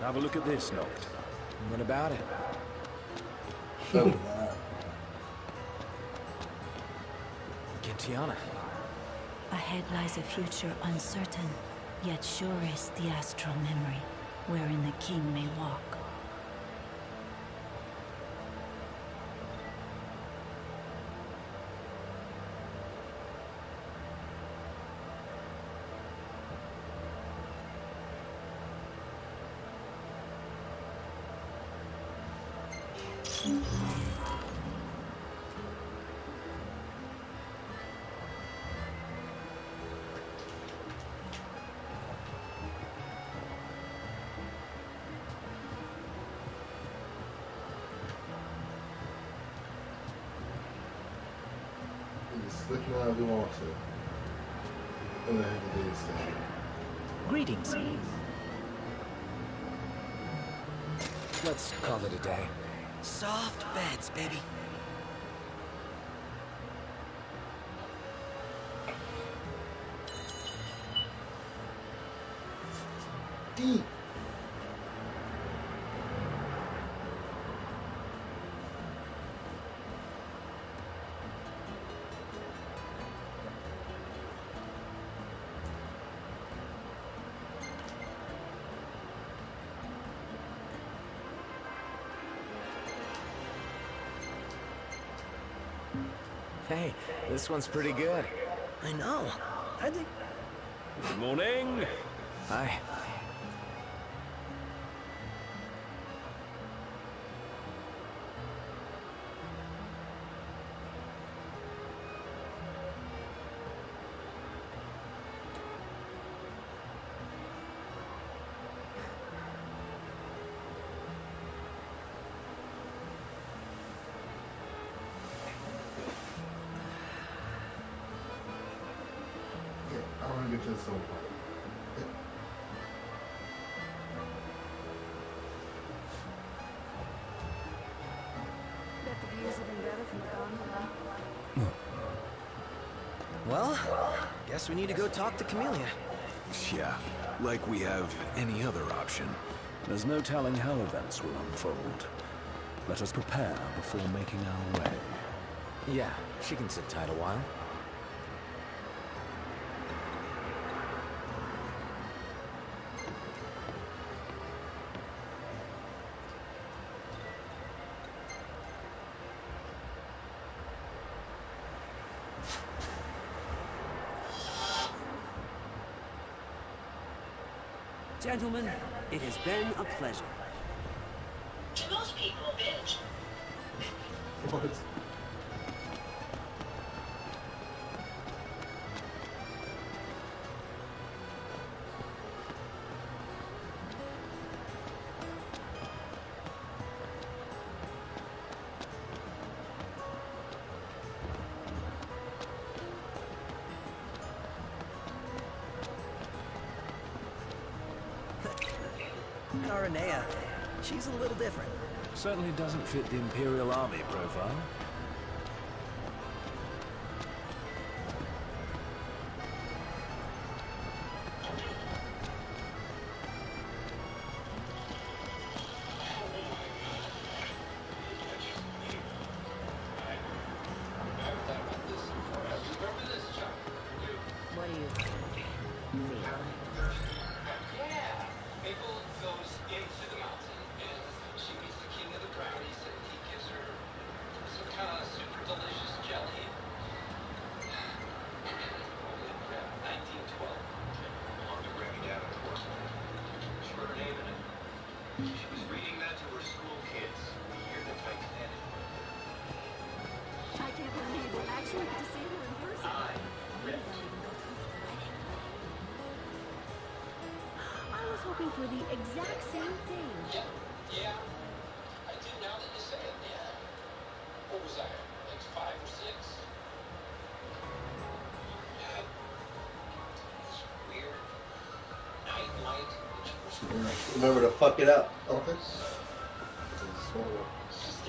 Have a look at this note. What about it? Gentiana. Ahead lies a future uncertain, yet sure is the astral memory, wherein the king may walk. Look now if you want to. And then he can do his thing. Greetings. Let's call it a day. Soft beds, baby. Deep. Hey, this one's pretty good. I know. I think... Good morning. Hi. I want to get to the soul part. Bet the view's even better from the gondola. Well, guess we need to go talk to Camellia. Yeah, like we have any other option. There's no telling how events will unfold. Let us prepare before making our way. Yeah, she can sit tight a while. Gentlemen, it has been a pleasure. To most people, bitch. What? Aranea, she's a little different. Certainly doesn't fit the Imperial Army profile. What do you feel like? Yeah. Maple goes into the mountain and she meets the king of the brownies and he gives her some kind of super delicious jelly. Holy crap, 1912. I'll have to grab you down at the horse. She wrote her name in it. She was reading that to her school kids the year the Titanic. I can't believe we'll actually get to see her in person. I read. I was hoping hoping for the exact same thing. Yeah, I do now that you say it, yeah. What was I, like 5 or 6? Had this weird nightlight. Remember to fuck it up. Okay.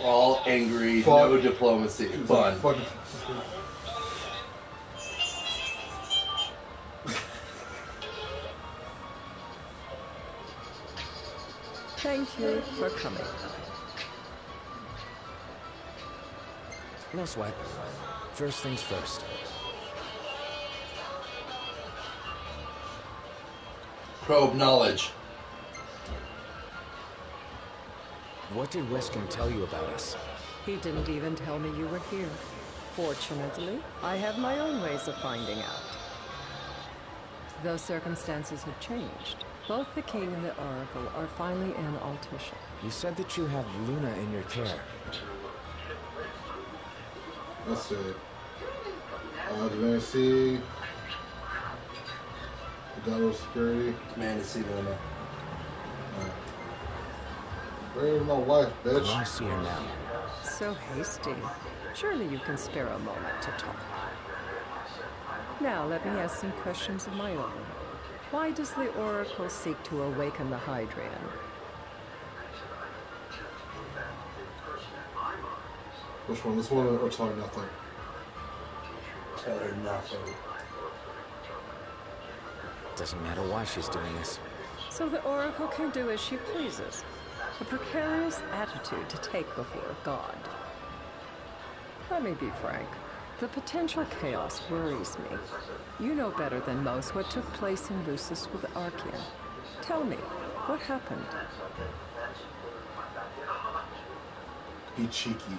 All angry, no diplomacy. Fun. Thank you for coming. No sweat. First things first. Probe knowledge. What did Weskham tell you about us? He didn't even tell me you were here. Fortunately, I have my own ways of finding out. Though circumstances have changed, both the King and the Oracle are finally in Altisha. You said that you have Luna in your care. Let's see. Diplomacy. Double security. Man to see Luna. Where's my wife, bitch? I want to see her now. So hasty. Surely you can spare a moment to talk. Now, let me ask some questions of my own. Why does the Oracle seek to awaken the Hydrian? Which one? This one or tell her nothing? Tell her nothing. Doesn't matter why she's doing this. So the Oracle can do as she pleases. A precarious attitude to take before God. Let me be frank. The potential chaos worries me. You know better than most what took place in Lucis with Archean. Tell me, what happened? Be cheeky.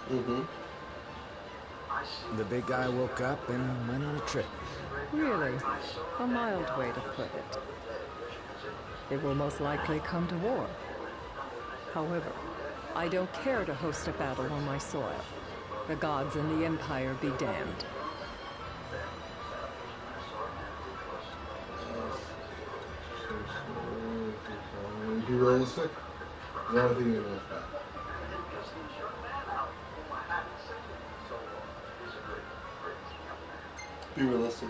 Mm-hmm. The big guy woke up and went on a trip. Really? A mild way to put it. It will most likely come to war. However, I don't care to host a battle on my soil. The gods and the Empire be damned. Be realistic. The only thing you know is that. Be realistic.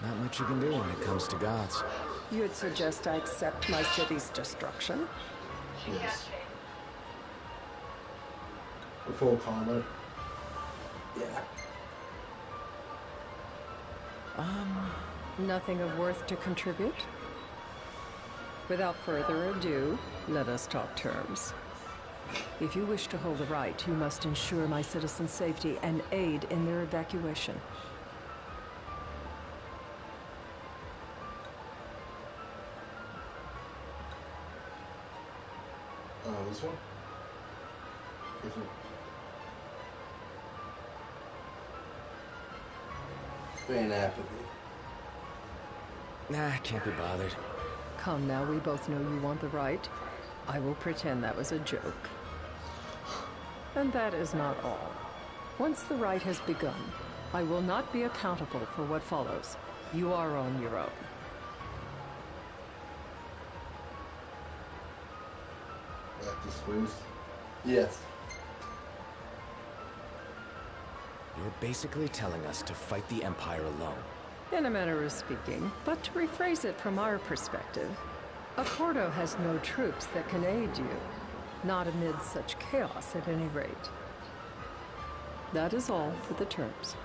Not much you can do when it comes to gods. You'd suggest I accept my city's destruction? Yes. A full comment. Yeah. Nothing of worth to contribute? Without further ado, let us talk terms. If you wish to hold the right, you must ensure my citizens' safety and aid in their evacuation. This one? This one. Feign apathy. Nah, can't be bothered. Come now, we both know you want the right. I will pretend that was a joke. And that is not all. Once the right has begun, I will not be accountable for what follows. You are on your own. Back to squeeze. Yes. You're basically telling us to fight the Empire alone. In a manner of speaking, but to rephrase it from our perspective, Accordo has no troops that can aid you. Not amid such chaos, at any rate. That is all for the terms.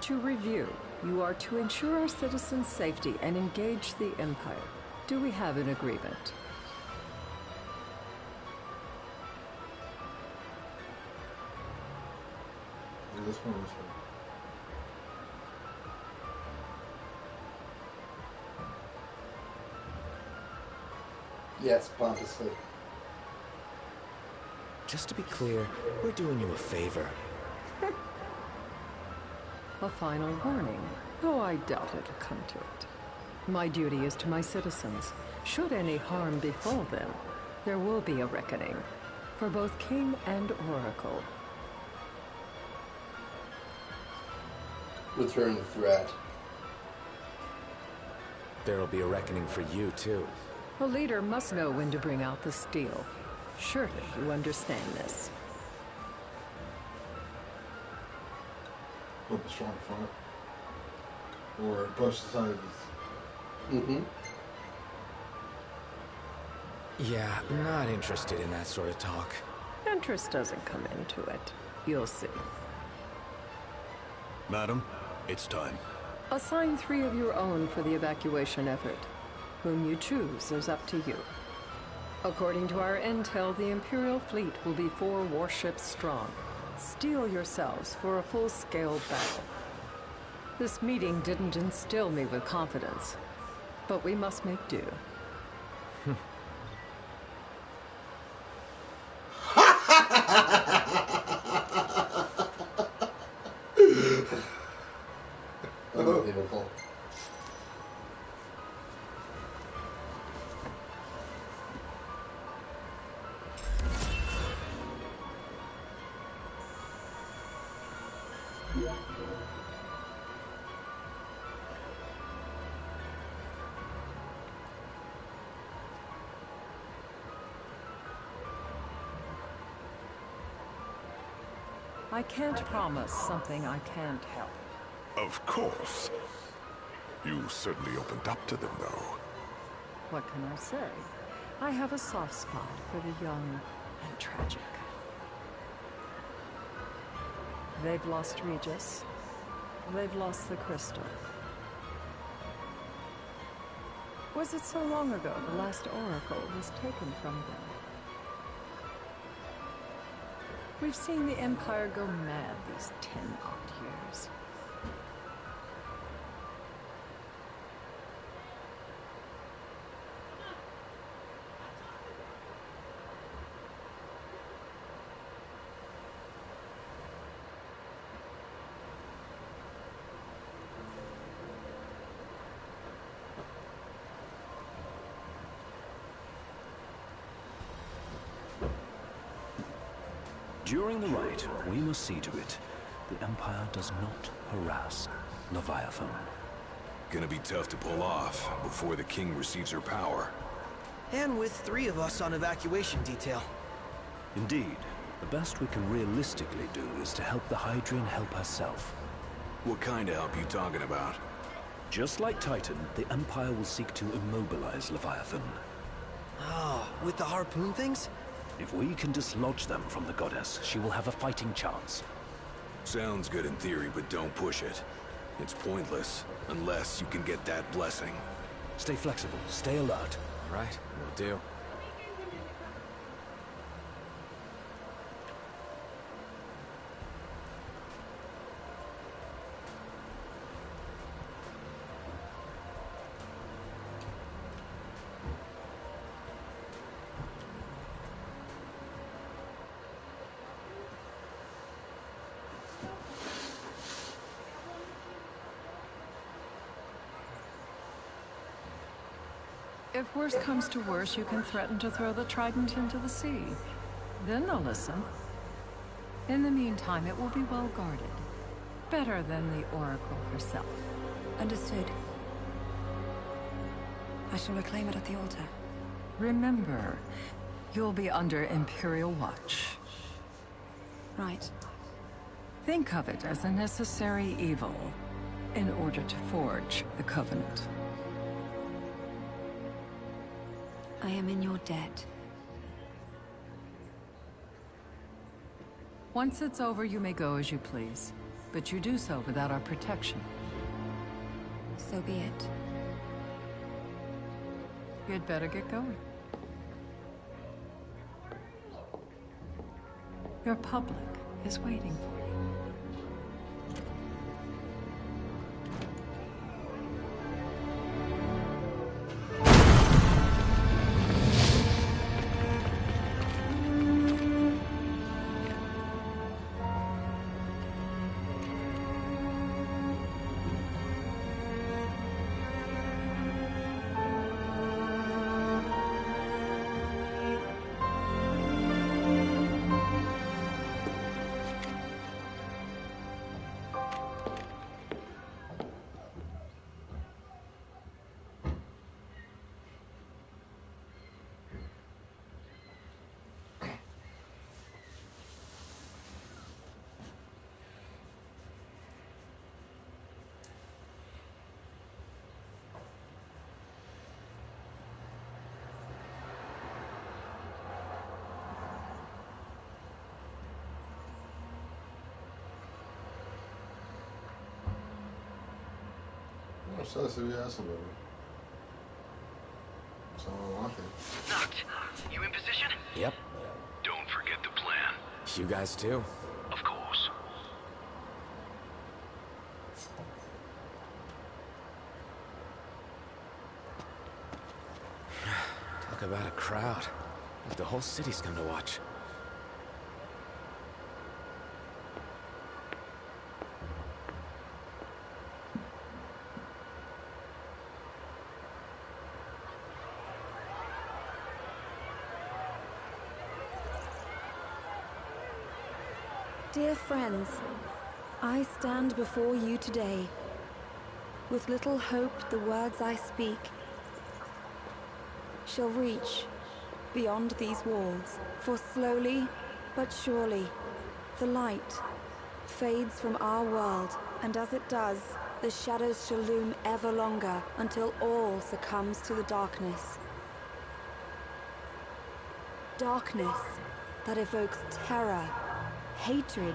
To review, you are to ensure our citizens' safety and engage the Empire. Do we have an agreement? This one, this one. Yes, pompously. Just to be clear, we're doing you a favor. A final warning, though I doubt it'll come to it. My duty is to my citizens. Should any harm befall them, there will be a reckoning. For both King and Oracle. Return the threat. There'll be a reckoning for you, too. A leader must know when to bring out the steel. Surely you understand this. Put the strong front. Or push the sides. Mm-hmm. Yeah, not interested in that sort of talk. Interest doesn't come into it. You'll see. Madam, it's time. Assign 3 of your own for the evacuation effort. Whom you choose is up to you. According to our intel, the Imperial fleet will be 4 warships strong. Steel yourselves for a full-scale battle. This meeting didn't instill me with confidence, but we must make do. Unbelievable. I can't promise something I can't help. Of course. You certainly opened up to them, though. What can I say? I have a soft spot for the young and tragic. They've lost Regis. They've lost the crystal. Was it so long ago the last oracle was taken from them? We've seen the Empire go mad these 10-odd years. During the rite, we must see to it the Empire does not harass Leviathan. Gonna be tough to pull off before the king receives her power. And with 3 of us on evacuation detail. Indeed, the best we can realistically do is to help the Hydrian help herself. What kind of help you talking about? Just like Titan, the Empire will seek to immobilize Leviathan. Oh, with the harpoon things? If we can dislodge them from the goddess, she will have a fighting chance. Sounds good in theory, but don't push it. It's pointless, unless you can get that blessing. Stay flexible, stay alert. All right, will do. If worse comes to worse, you can threaten to throw the trident into the sea. Then they'll listen. In the meantime, it will be well guarded. Better than the Oracle herself. Understood. I shall reclaim it at the altar. Remember, you'll be under Imperial watch. Right. Think of it as a necessary evil in order to forge the Covenant. I am in your debt. Once it's over, you may go as you please. But you do so without our protection. So be it. You'd better get going. Your public is waiting for you. Says if he has somebody. So unlucky. Knocked. You in position? Yep. Don't forget the plan. You guys too. Of course. Talk about a crowd. Like the whole city's come to watch. Dear friends, I stand before you today. With little hope the words I speak shall reach beyond these walls. For slowly but surely, the light fades from our world, and as it does, the shadows shall loom ever longer until all succumbs to the darkness. Darkness that evokes terror, hatred,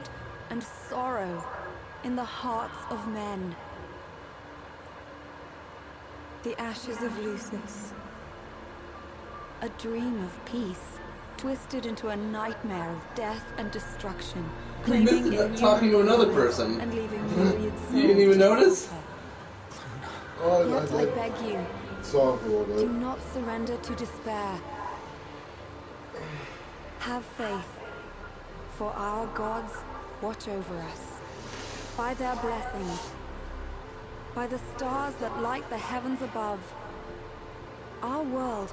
and sorrow in the hearts of men. The ashes of Lucis. A dream of peace, twisted into a nightmare of death and destruction. You missed that talking to another person. And leaving myriad souls. You didn't even notice? Yet I beg you, Soft a little bit. do not surrender to despair. Have faith, for our gods watch over us. By their blessings, by the stars that light the heavens above, our world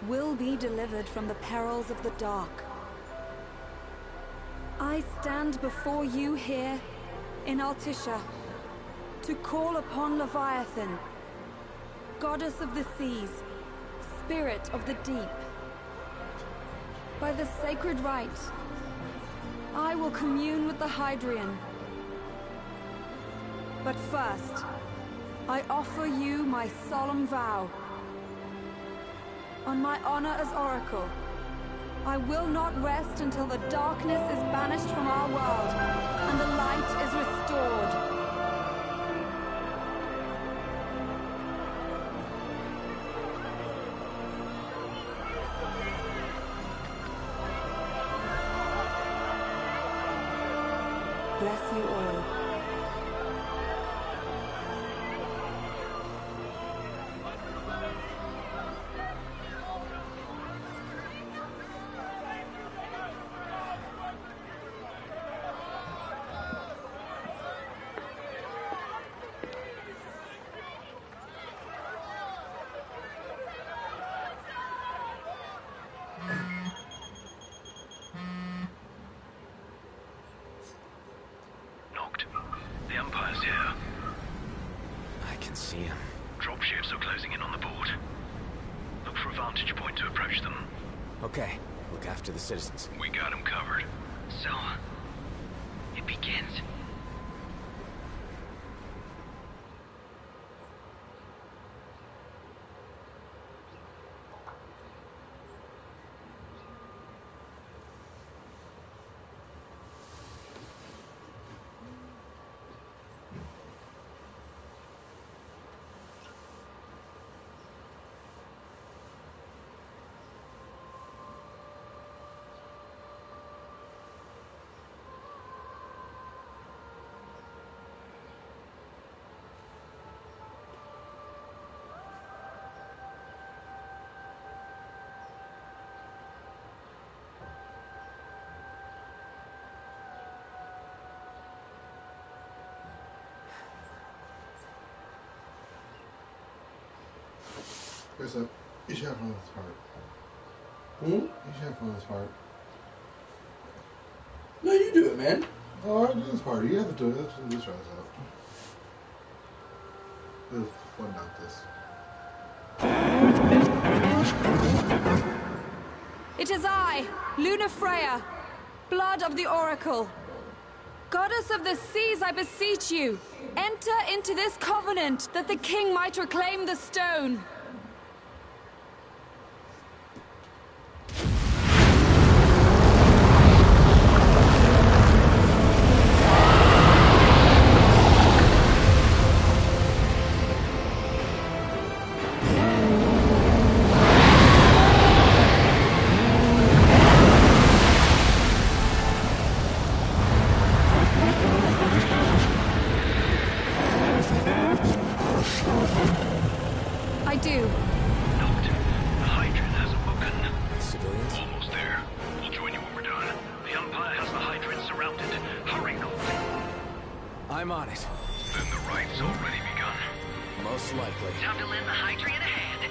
will be delivered from the perils of the dark. I stand before you here in Altisha to call upon Leviathan, goddess of the seas, spirit of the deep. By the sacred rite, I will commune with the Hydrian. But first, I offer you my solemn vow. On my honor as Oracle, I will not rest until the darkness is banished from our world and the light is restored. Bless you all. The Empire's here. I can see him. Dropships are closing in on the port. Look for a vantage point to approach them. Okay, look after the citizens. We got them covered. So, it begins. Listen, you should have fun with this part. Hmm? You should have fun with this part. No, you do it, man. Oh, I do this part. You have to do it. Let's try this out. It's fun about this. It is I, Luna Freya, blood of the Oracle. Goddess of the seas, I beseech you, enter into this covenant that the king might reclaim the stone. civilians? Almost there. We'll join you when we're done. The Empire has the Hydrant surrounded. Hurry, Nolt. I'm on it. Then the right's already begun. Most likely. Time to lend the Hydrant a hand.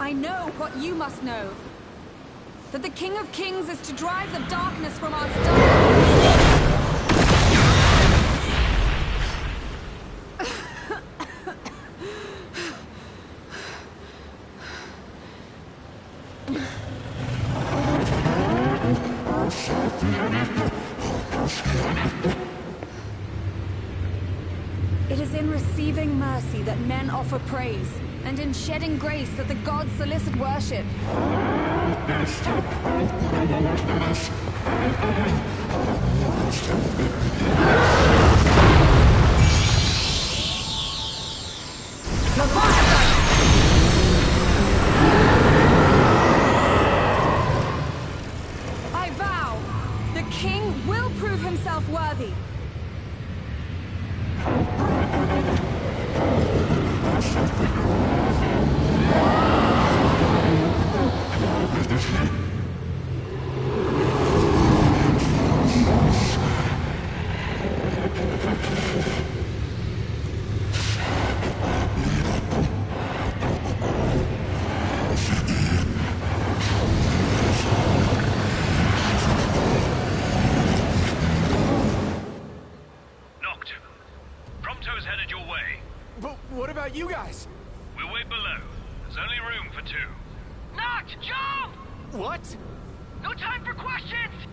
I know what you must know. That the King of Kings is to drive the darkness from our stars. It is in receiving mercy that men offer praise, and in shedding grace that the gods solicit worship. I vow, the king will prove himself worthy. Knocked. Prompto's headed your way. But what about you guys? We'll wait below. There's only room for two. Knocked! Jump! What? No time for questions!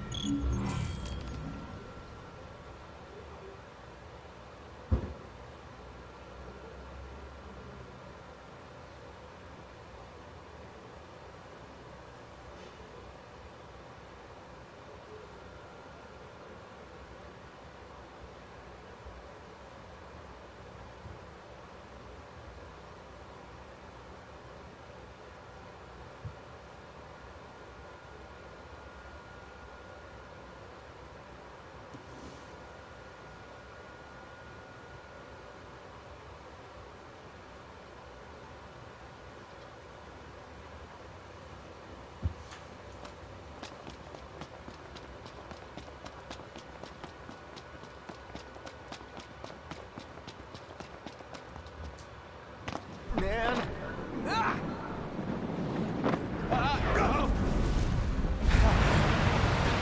Man. Ah!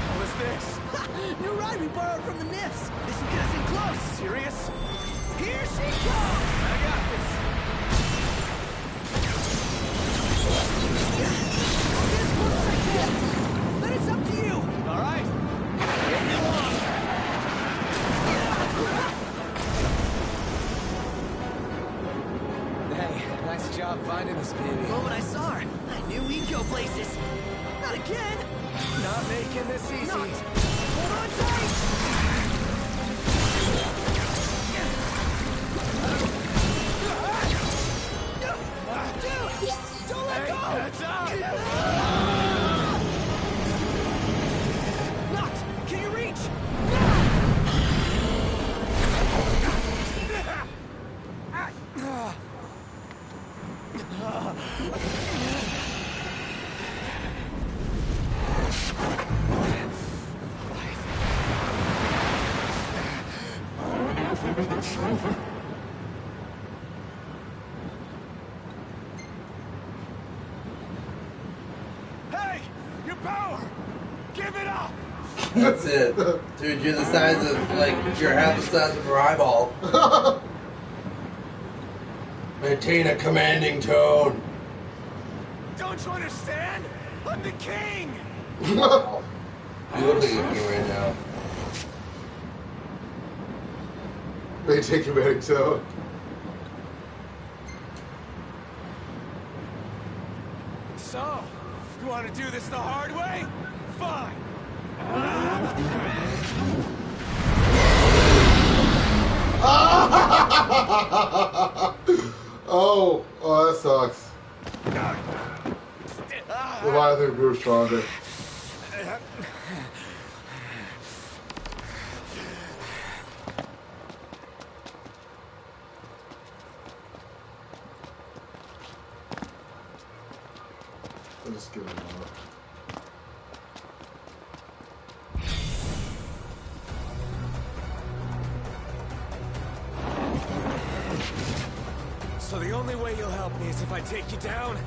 What was this? New ride we borrowed from the Nifs. This will get us in close. Serious? Here she comes! I got this. I'll get as close as I can. Then it's up to you. All right. Take me along. Hey, nice job finding this baby. The moment I saw her, I knew we'd go places. Not again! Not making this easy. Not. Hold on tight! Dude! Don't let go! That's out! Knocked! Can you reach? No! Give it up! That's it. Dude, you're the size of, like, you're half the size of her eyeball. Maintain a commanding tone. Don't you understand? I'm the king! Wow. You look like a king right now. Maintain commanding tone. So, you want to do this the hard way? Fine. Oh, that sucks. Leviathan grew stronger. I'll just give it a moment. So the only way you'll help me is if I take you down?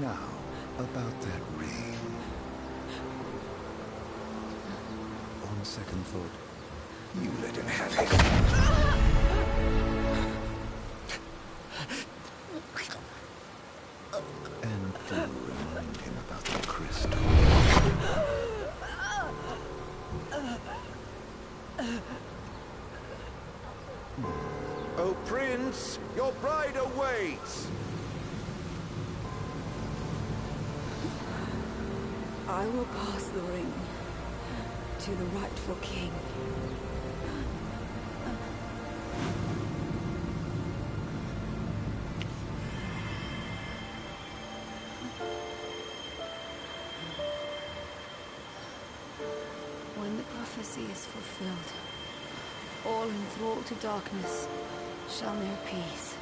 Now, about that ring. On second thought, you let him have it. And do remind him about the crystal. Oh, Prince, your bride awaits! I will pass the ring to the rightful king. When the prophecy is fulfilled, all enthralled to darkness shall know peace.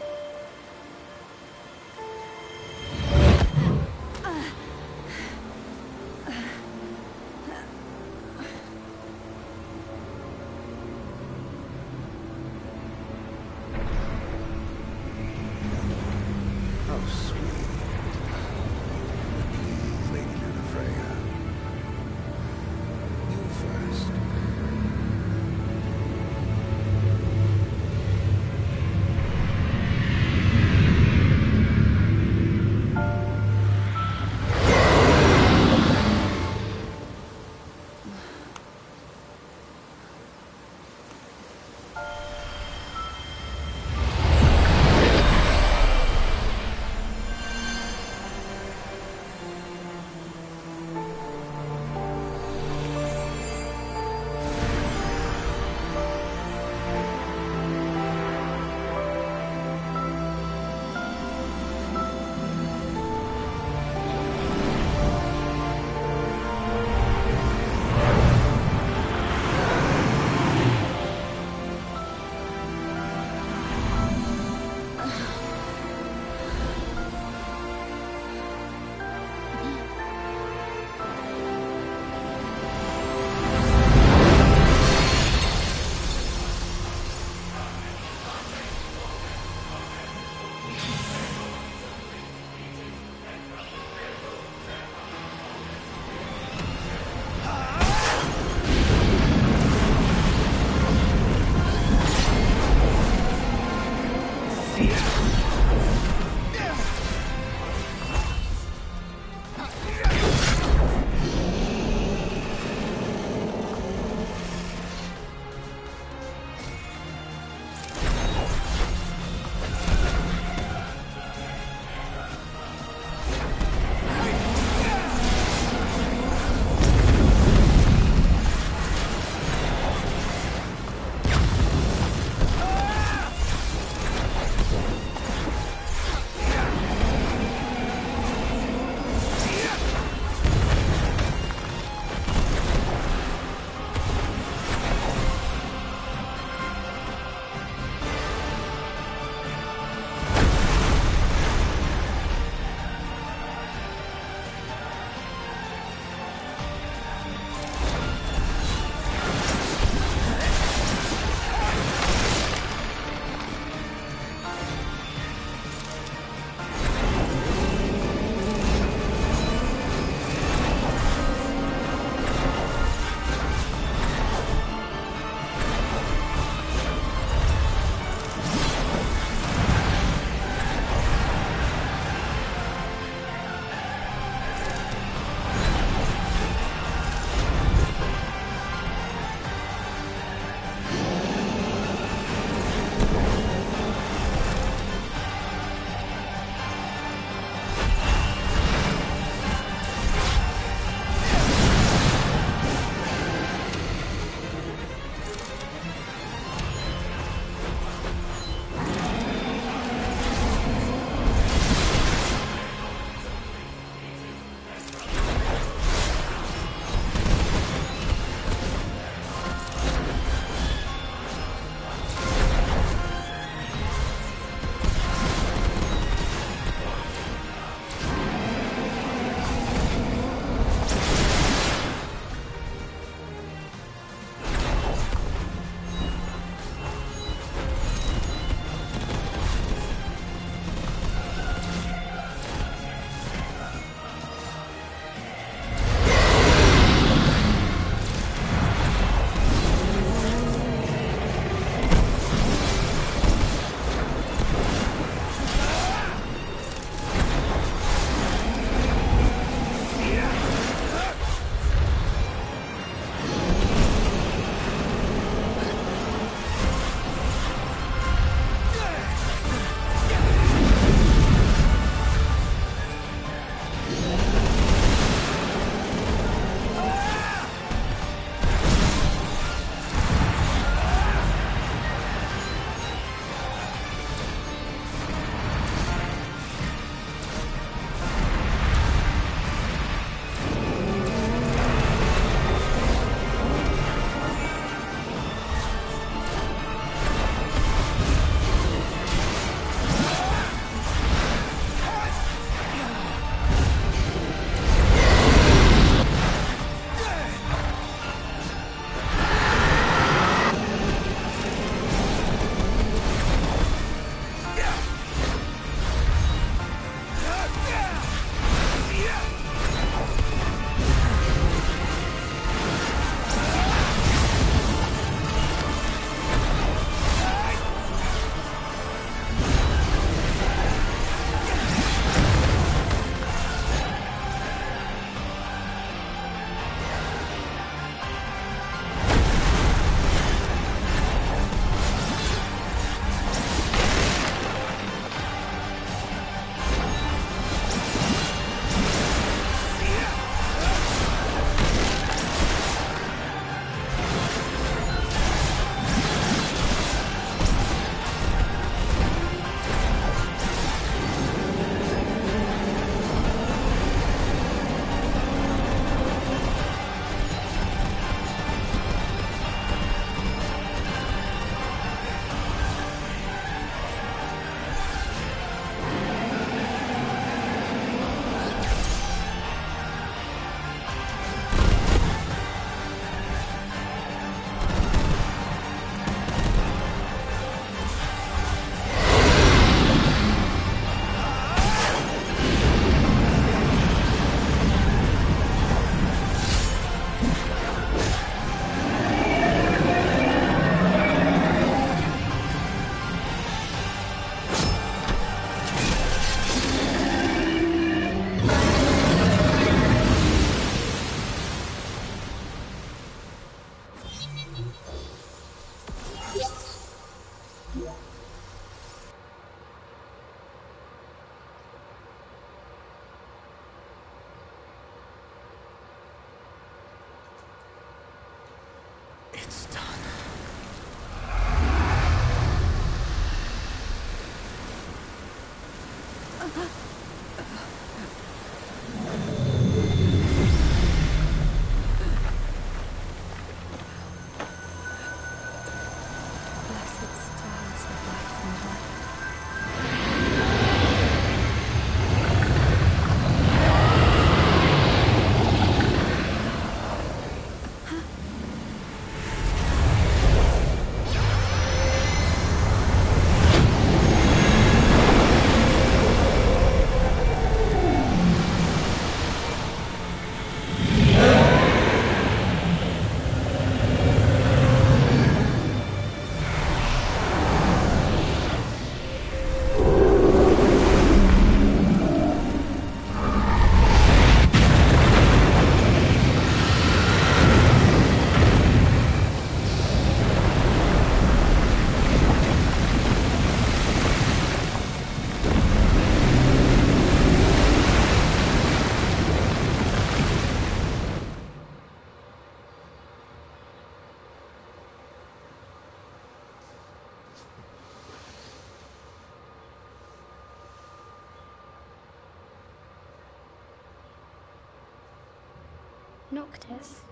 Noctis.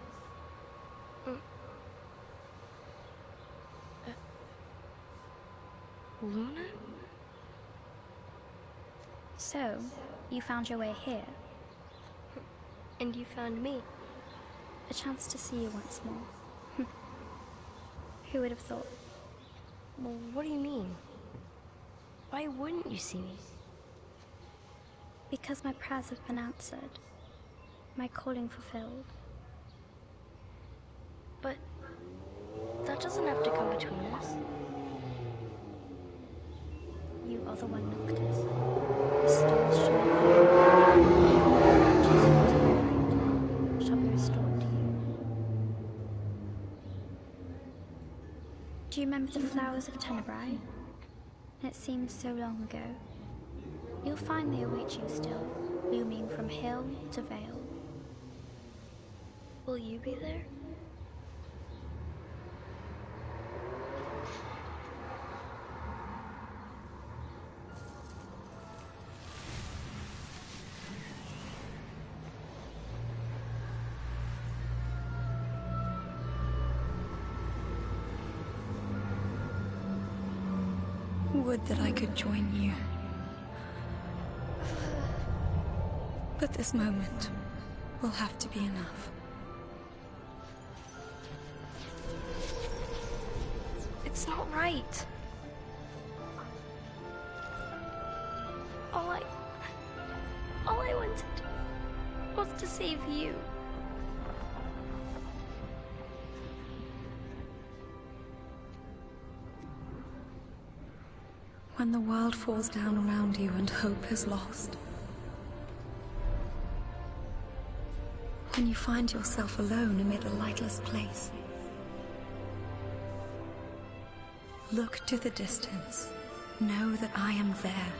Luna? So, you found your way here. And you found me. A chance to see you once more. Who would have thought? Well, what do you mean? Why wouldn't you see me? Because my prayers have been answered. My calling fulfilled. But that doesn't have to come between us. You are the one, Noctis. The stars shine through. Shall be restored to you. Do you remember the flowers of Tenebrae? It seems so long ago. You'll find they await you still, blooming from hill to vale. Will you be there? Would that I could join you. But this moment will have to be enough. It's not right. All I wanted was to save you. When the world falls down around you and hope is lost. When you find yourself alone amid a lightless place. Look to the distance. Know that I am there.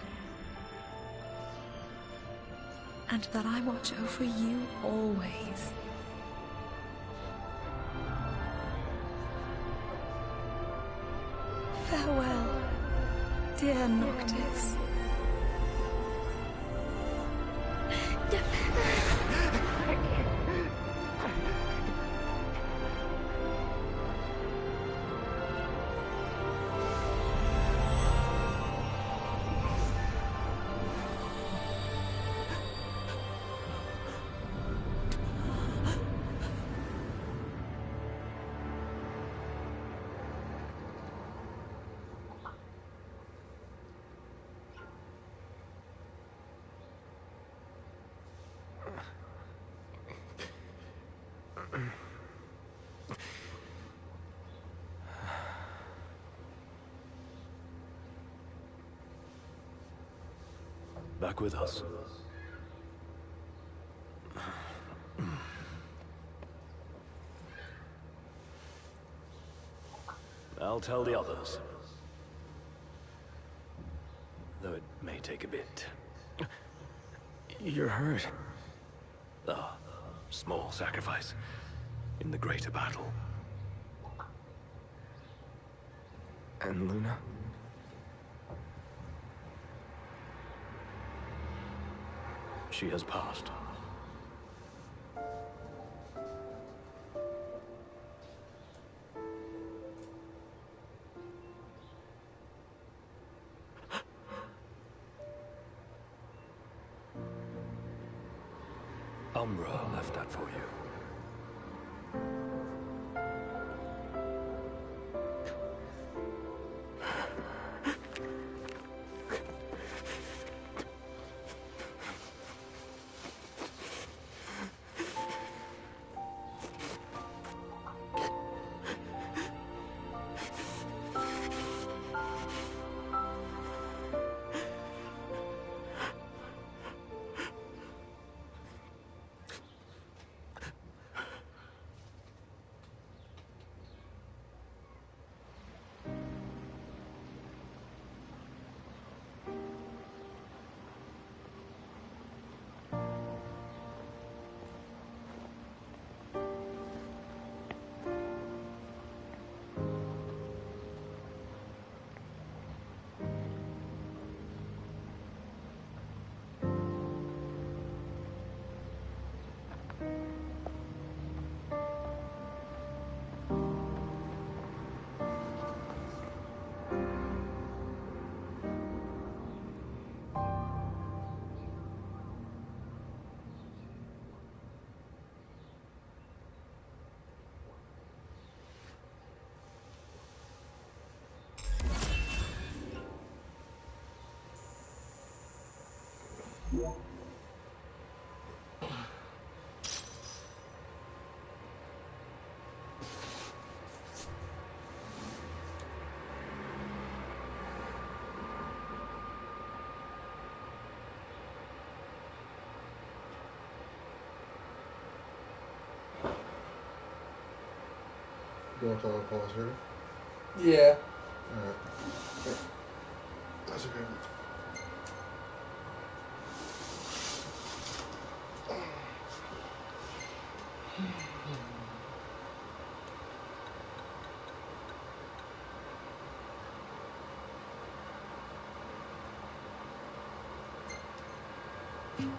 And that I watch over you always. Farewell, dear Noctis. Back with us. I'll tell the others. Though it may take a bit. You're hurt. A small sacrifice in the greater battle. And Luna? she has passed. Umbra left that for you. You want to pause here? Yeah. Alright. That's okay.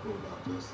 What about this?